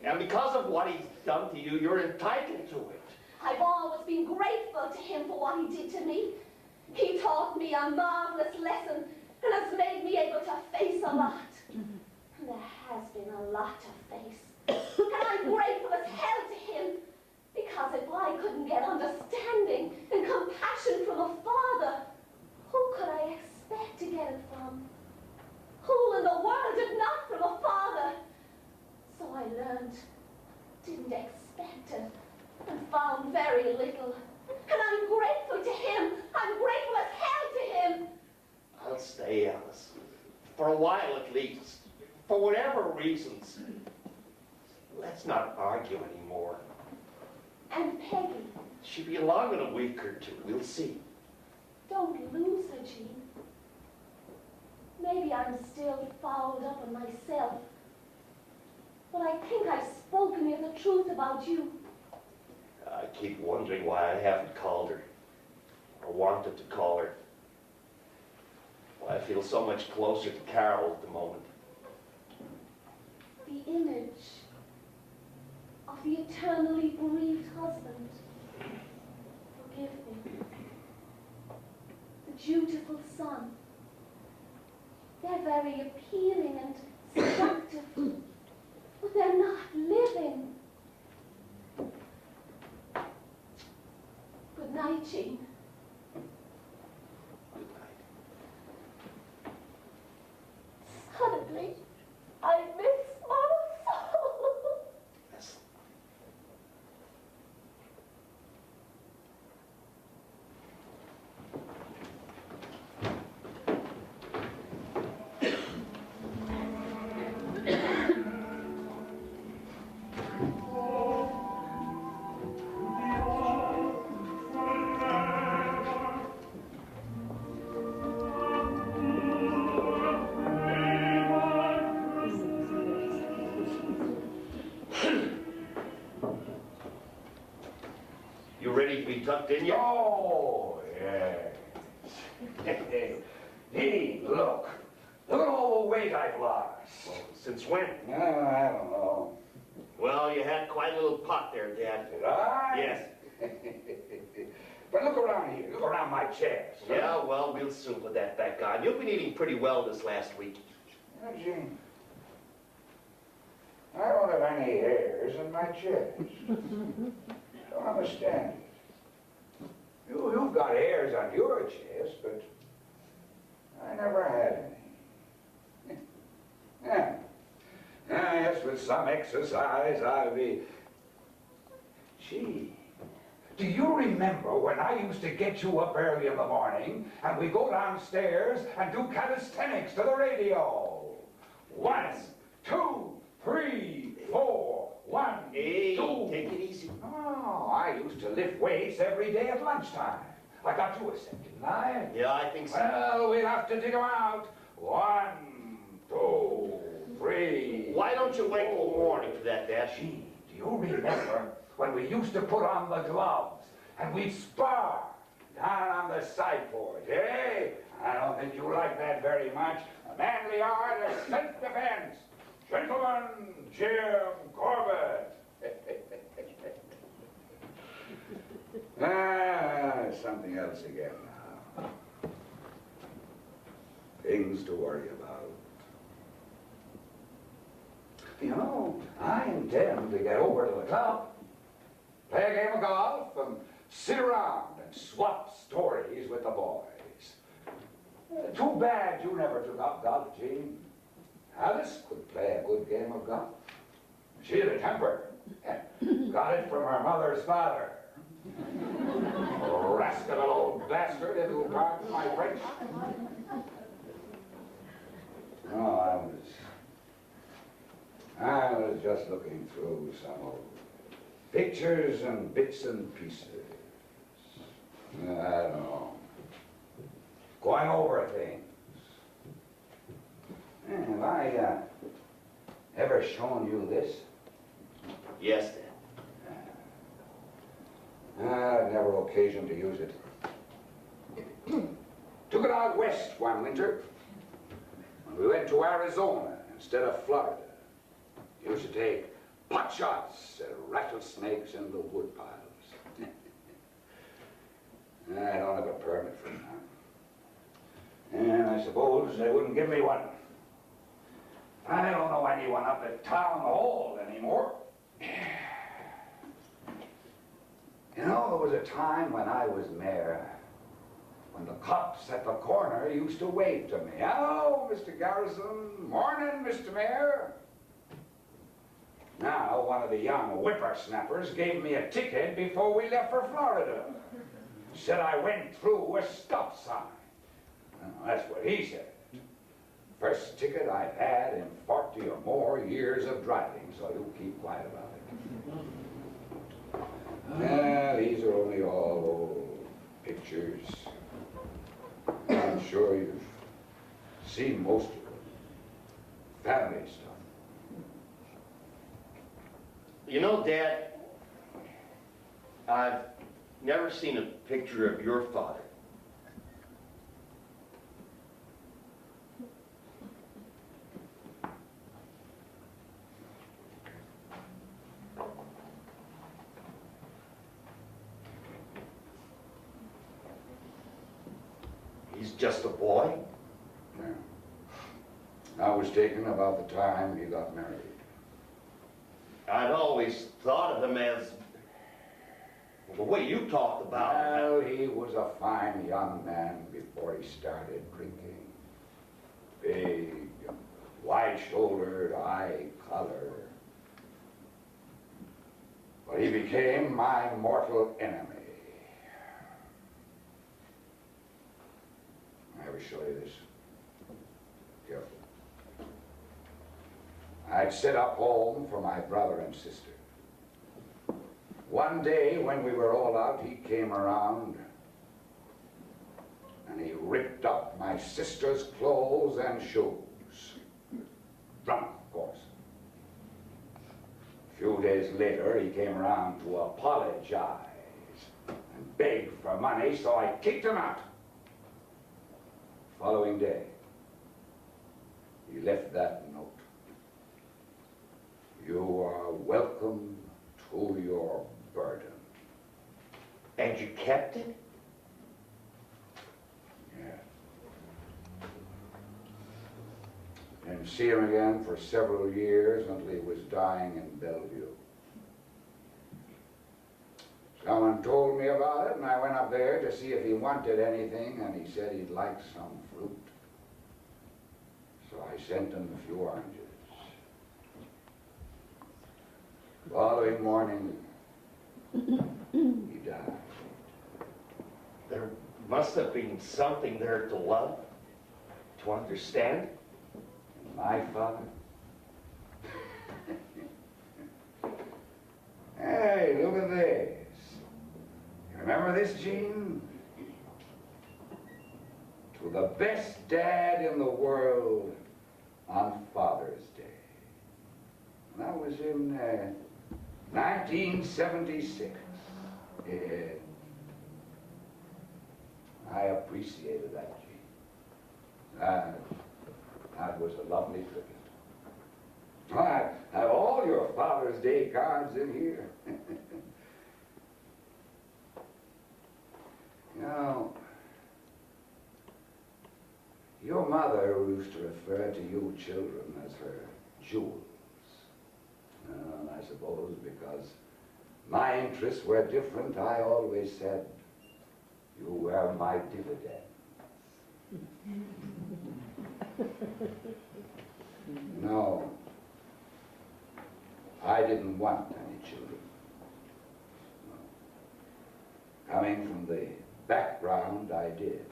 And because of what he's done to you, you're entitled to it. I've always been grateful to him for what he did to me. He taught me a marvelous lesson and has made me able to face a lot. And there has been a lot to face. And I'm grateful as hell to him, because if I couldn't get understanding and compassion from a father, who could I expect to get it from? Who in the world if not from a father? So I learned, didn't expect it, and found very little. And I'm grateful to him. I'm grateful as hell to him. I'll stay, Alice. For a while at least. For whatever reasons. Let's not argue anymore. And Peggy. She'll be along in a week or two. We'll see. Don't lose her, Jean. Maybe I'm still fouled up in myself. But I think I've spoken you the truth about you. I keep wondering why I haven't called her, or wanted to call her. Why I feel so much closer to Carol at the moment. The image of the eternally bereaved husband. Forgive me. The dutiful son. They're very appealing and seductive, but they're not living. Good night, Jean. Good night. Suddenly, I miss my soul. Yes. You ready to be tucked in yet? Oh, yes. Hey, look. Look at all the weight I've lost. Well, since when? I don't know. Well, you had quite a little pot there, Dad. Did I? Yes. But look around here. Look around my chest. Yeah, well, we'll soon put that back on. You've been eating pretty well this last week. Yeah, Jim. I don't have any hairs in my chest. Don't understand it. You've got hairs on your chest, but I never had any. Yeah. Yes, with some exercise, I'll be... Gee, do you remember when I used to get you up early in the morning and we go downstairs and do calisthenics to the radio? 1, 2, 3, 4, 1, Hey, 2. take it easy. Oh, I used to lift weights every day at lunchtime. I got you a set, didn't I? Yeah, I think so. Well, we'll have to dig them out. 1, 2, 3. Why don't you wait till morning for that, Dad? Gee, do you remember when we used to put on the gloves and we'd spar down on the sideboard, eh? I don't think you like that very much. A manly art of self-defense. Gentlemen, Jim Corbett. Something else again now. Things to worry about. You know, I intend to get over to the club, play a game of golf, and sit around and swap stories with the boys. Too bad you never took up golf, Gene. Alice could play a good game of golf. She had a temper. Got it from her mother's father. Rascal old bastard, if you'll pardon my French. No, I was just looking through some old pictures and bits and pieces. I don't know. Going over things. Have I ever shown you this? Yes, Dad. I've never occasion to use it. Took it out west one winter. We went to Arizona instead of Florida. Used to take pot shots at rattlesnakes in the wood piles. I don't have a permit for it now. And I suppose they wouldn't give me one. I don't know anyone up at town hall anymore. You know, there was a time when I was mayor, when the cops at the corner used to wave to me. Hello, Mr. Garrison. Morning, Mr. Mayor. Now, one of the young whippersnappers gave me a ticket before we left for Florida. Said I went through a stop sign. Well, that's what he said. First ticket I've had in 40 or more years of driving, so you keep quiet about it. These are only all old pictures. I'm sure you've seen most of it. Family stuff. You know, Dad, I've never seen a picture of your father. He's just a boy. Yeah. I was taken about the time he got married. I'd always thought of him as the way you talked about him. Well, he was a fine young man before he started drinking. Big, wide-shouldered, eye color. But he became my mortal enemy. I will show you this. Careful. I'd sit up home for my brother and sister. One day, when we were all out, he came around and he ripped up my sister's clothes and shoes. Drunk, of course. A few days later, he came around to apologize and beg for money, so I kicked him out. Following day, he left that note. You are welcome to your burden. And you kept it? Yeah. Didn't see him again for several years until he was dying in Bellevue. Someone told me about it, and I went up there to see if he wanted anything, and he said he'd like some fruit. So I sent him a few oranges. Following morning, he died. There must have been something there to love, to understand. My father? Hey, look at this. You remember this, Gene? To the best dad in the world on Father's Day. And that was in 1976. Yeah. I appreciated that, Gene. That was a lovely tribute. I have all your Father's Day cards in here. You know, your mother used to refer to you children as her jewels. I suppose because my interests were different, I always said, you were my dividends. No, I didn't want any children. No. Coming from the background, I did.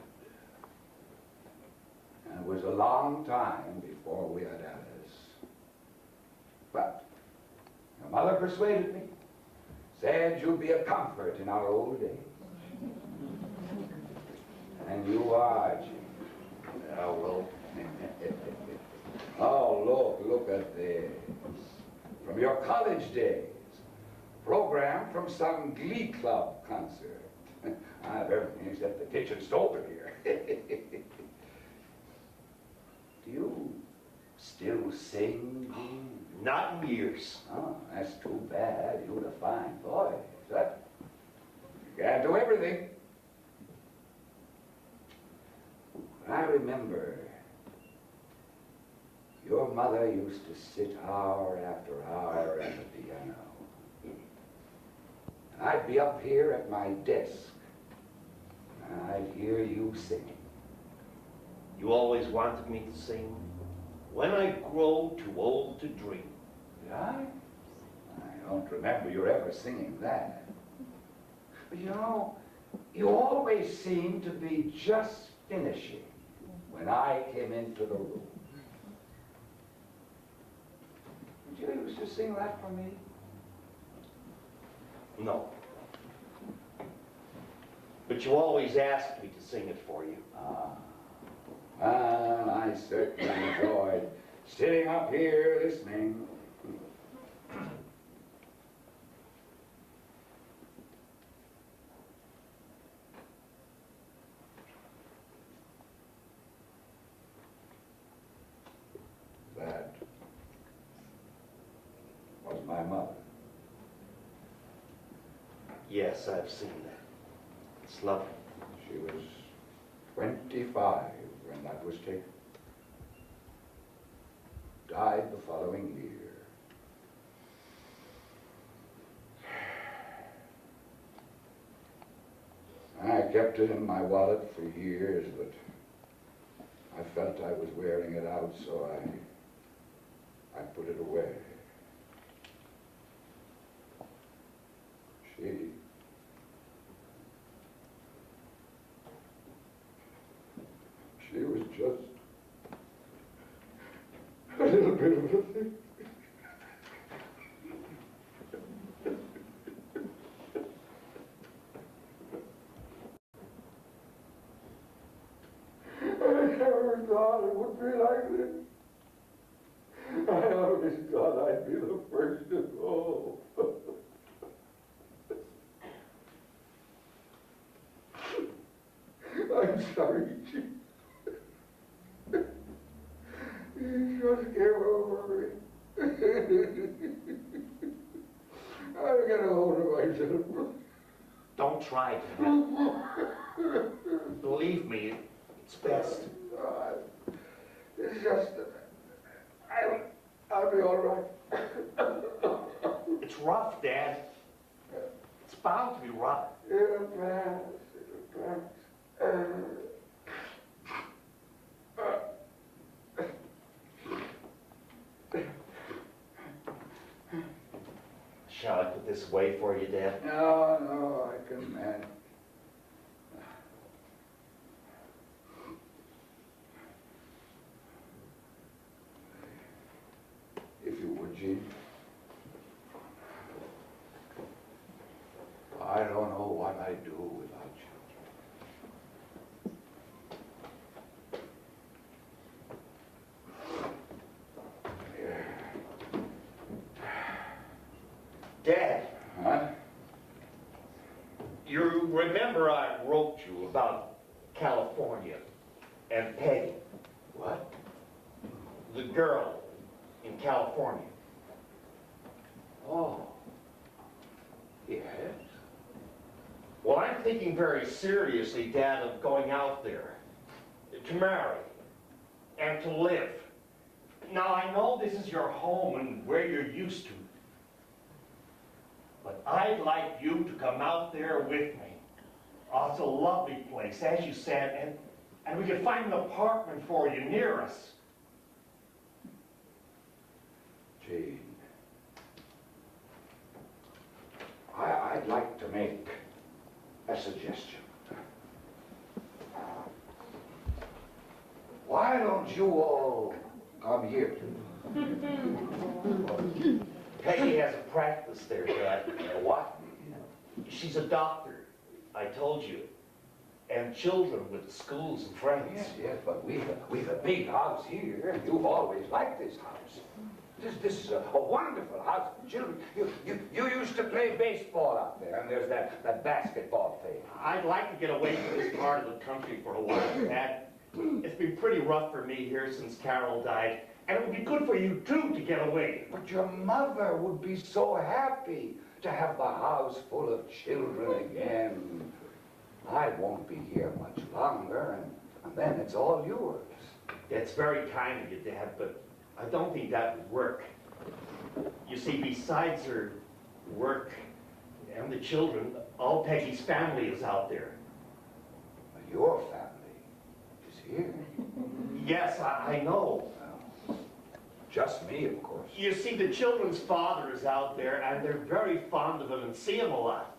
And it was a long time before we had Alice. But your mother persuaded me, said you'd be a comfort in our old age. And you are, Jim. Oh, well. Oh, look at this. From your college days. Program from some glee club concert. I have everything except the kitchen stove in here. Do you still sing, Gene? Not in years. Oh, that's too bad. You're a fine boy. But you can't do everything. I remember your mother used to sit hour after hour at the piano. And I'd be up here at my desk, and I'd hear you singing. You always wanted me to sing. When I grow too old to dream. Did I? I don't remember you ever singing that. But you know, you always seemed to be just finishing when I came into the room. Did you used to sing that for me? No. But you always asked me to sing it for you. Ah. Well, I certainly enjoyed sitting up here listening. That was my mother. Yes, I've seen that. It's lovely. She was 25 when that was taken. Died the following year. I kept it in my wallet for years, but I felt I was wearing it out, so I put it away. She was just a little bit of a thing. I never thought it would be like this. I always thought I'd be the first to go. I'm sorry, Chief. Just give over me. I'll get a hold of myself. Don't try to. Believe me, it's best. It's just I'll be all right. It's rough, Dad. It's bound to be rough. It'll pass. It'll pass. Shall I put this away for you, Dad? No, I can manage. If you would, Gene. I don't know what I'd do without you. Dad, Huh? you remember I wrote you about California and Peggy, What? the girl in California. Oh. Yes? Well, I'm thinking very seriously, Dad, of going out there to marry and to live. Now, I know this is your home and where you're used to, but I'd like you to come out there with me. Oh, it's a lovely place, as you said, and we can find an apartment for you near us. Gene. I'd like to make a suggestion. Why don't you all come here? Peggy has a practice there, Dad. What? She's a doctor, I told you, and children with schools and friends. Yes, but we've a big house here. You've always liked this house. This is a wonderful house for children. You used to play baseball out there, and there's that basketball thing. I'd like to get away from this part of the country for a while, Dad. It's been pretty rough for me here since Carol died, and it would be good for you, too, to get away. But your mother would be so happy to have the house full of children again. I won't be here much longer, and then it's all yours. That's very kind of you, Dad, but I don't think that would work. You see, besides her work and the children, all Peggy's family is out there. Your family is here. Yes, I know. Well, just me, of course. You see, the children's father is out there, and they're very fond of him and see him a lot.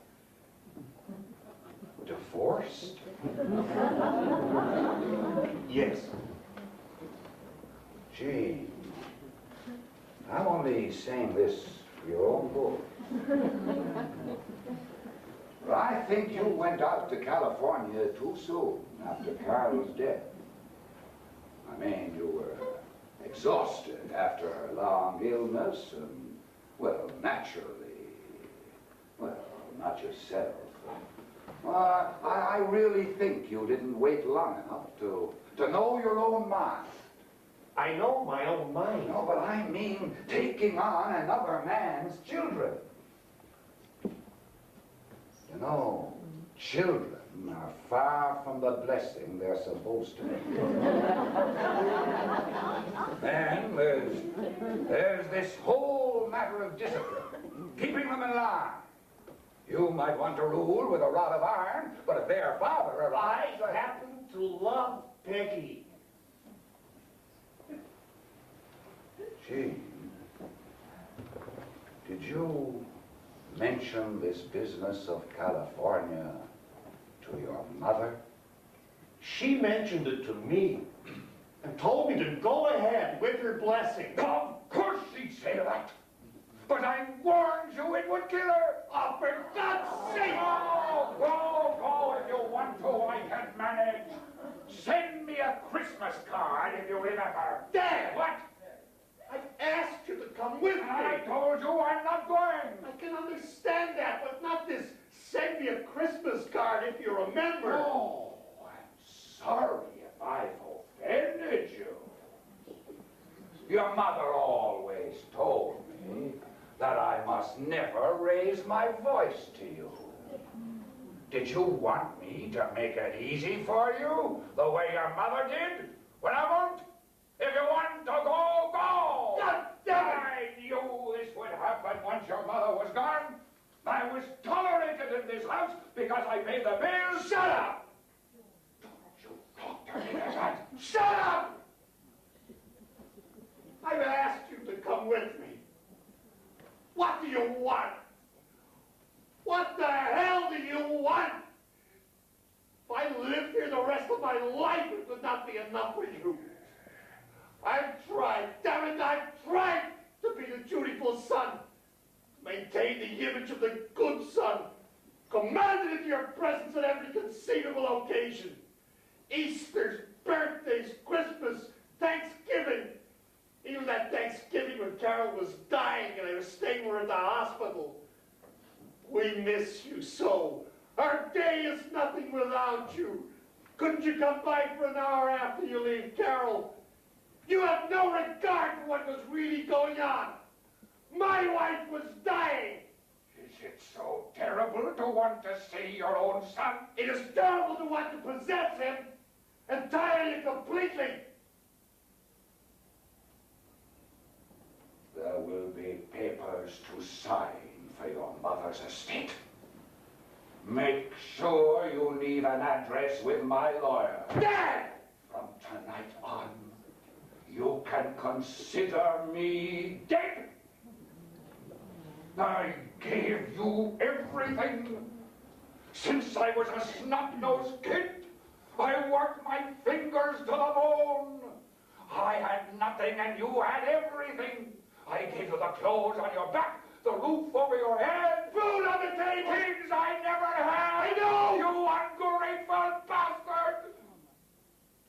Divorced? Yes. Gene, I'm only saying this for your own good. But I think you went out to California too soon after Carol's death. I mean, you were exhausted after her long illness, and, well, naturally, well, not yourself. I really think you didn't wait long enough to know your own mind. I know my own mind. No, but I mean taking on another man's children. You know, children are far from the blessing they're supposed to be. Then there's this whole matter of discipline, keeping them in line. You might want to rule with a rod of iron, but if their father arrives... I happen to love Peggy. Gene, did you mention this business of California to your mother? She mentioned it to me and told me to go ahead with her blessing. Of course she'd say that. But I warned you it would kill her. Oh, for God's sake! Go, if you want to. I can manage. Send me a Christmas card if you remember. Dad! What? I've asked you to come with me. I told you I'm not going. I can understand that, but not this send me a Christmas card if you remember. Oh, I'm sorry if I've offended you. Your mother always told me that I must never raise my voice to you. Did you want me to make it easy for you, the way your mother did? Well, I won't. If you want to go, go! God damn it! I knew this would happen once your mother was gone. I was tolerated in this house because I paid the bills. Shut up! Don't you talk to me like that. Shut up! I've asked you to come with me. What do you want? What the hell do you want? If I lived here the rest of my life, it would not be enough for you. I've tried, damn it, I've tried to be the dutiful son, maintain the image of the good son, commanded in your presence at every conceivable occasion. Easters, birthdays, Christmas, Thanksgiving. Even that Thanksgiving when Carol was dying and I was staying with her at the hospital. We miss you so. Our day is nothing without you. Couldn't you come by for an hour after you leave Carol? You have no regard for what was really going on. My wife was dying. Is it so terrible to want to see your own son? It is terrible to want to possess him entirely, completely. There will be papers to sign for your mother's estate. Make sure you leave an address with my lawyer. Dad! From tonight on, you can consider me dead. I gave you everything. Since I was a snot-nosed kid, I worked my fingers to the bone. I had nothing and you had everything. I gave you the clothes on your back, the roof over your head, Food on the table! things I never had. I know! You ungrateful bastard!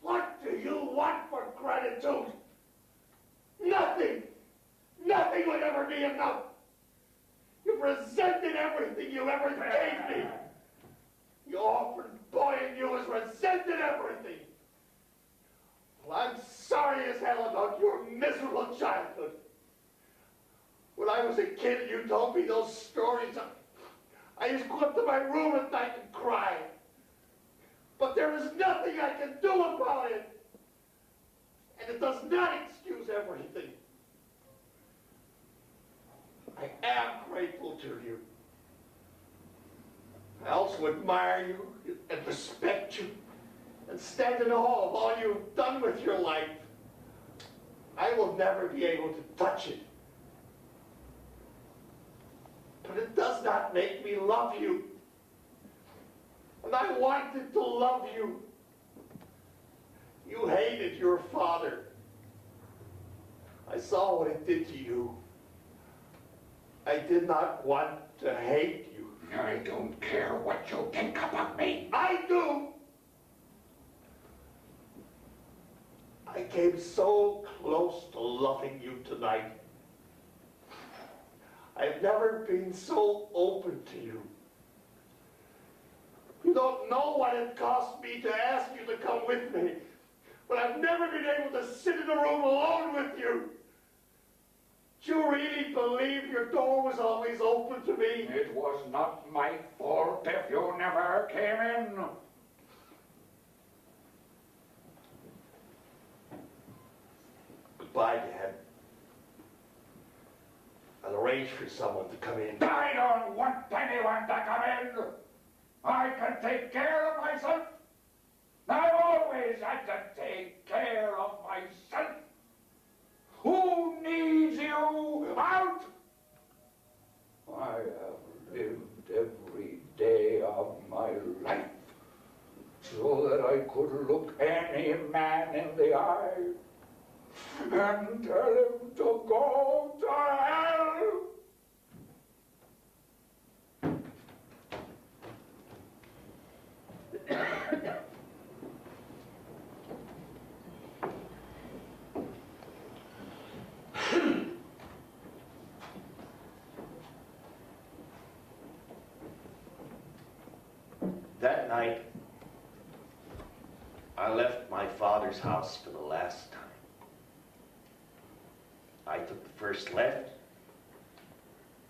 What do you want for gratitude? Nothing! Nothing would ever be enough! You've resented everything you ever gave me! The orphan boy in you has resented everything! Well, I'm sorry as hell about your miserable childhood. When I was a kid and you told me those stories, I used to go up to my room at night and cry. But there is nothing I can do about it. And it does not excuse everything. I am grateful to you. I also admire you and respect you and stand in awe of all you've done with your life. I will never be able to touch it. But it does not make me love you. And I wanted to love you. You hated your father. I saw what it did to you. I did not want to hate you. I don't care what you think about me. I do. I came so close to loving you tonight. I've never been so open to you. You don't know what it cost me to ask you to come with me, but I've never been able to sit in a room alone with you. Do you really believe your door was always open to me? It was not my fault if you never came in. Goodbye, Dad. I'll arrange for someone to come in. I don't want anyone to come in. I can take care of myself. I've always had to take care of myself. Who needs you out? I have lived every day of my life so that I could look any man in the eye and tell him to go to hell. That night, I left my father's house for the last time. I took the first left,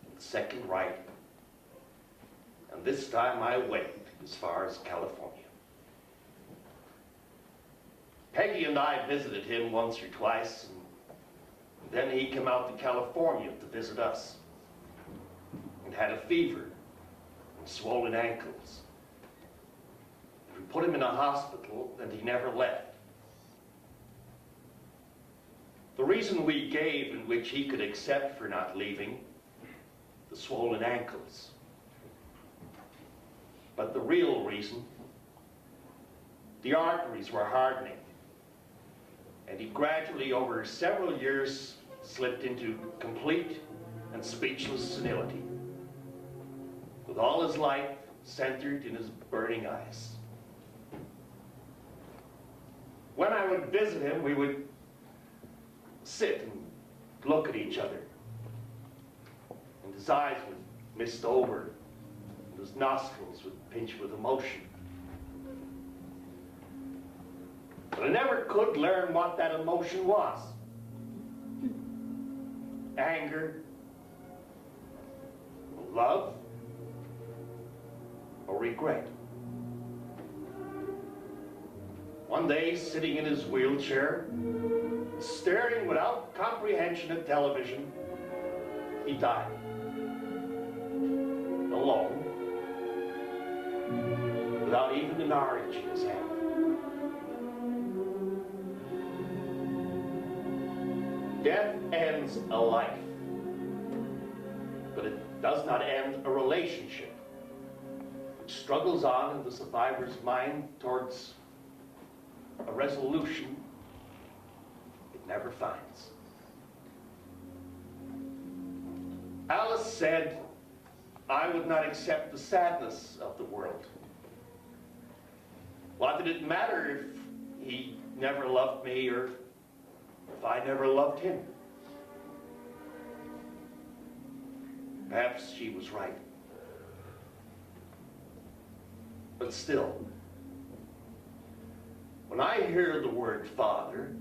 and the second right, and this time I went as far as California. Peggy and I visited him once or twice, and then he came out to California to visit us, and had a fever and swollen ankles. We put him in a hospital, and he never left. The reason we gave in which he could accept for not leaving, the swollen ankles. But the real reason, the arteries were hardening, and he gradually, over several years, slipped into complete and speechless senility, with all his life centered in his burning eyes. When I would visit him, we would sit and look at each other, and his eyes would mist over, and his nostrils would pinch with emotion. But I never could learn what that emotion was. Anger, love, or regret. One day, sitting in his wheelchair, staring without comprehension at television, he died. Alone, without even an orange in his hand. Death ends a life, but it does not end a relationship, which struggles on in the survivor's mind towards a resolution it never finds. Alice said, I would not accept the sadness of the world. What did it matter if he never loved me or if I never loved him? Perhaps she was right. But still, when I hear the word father,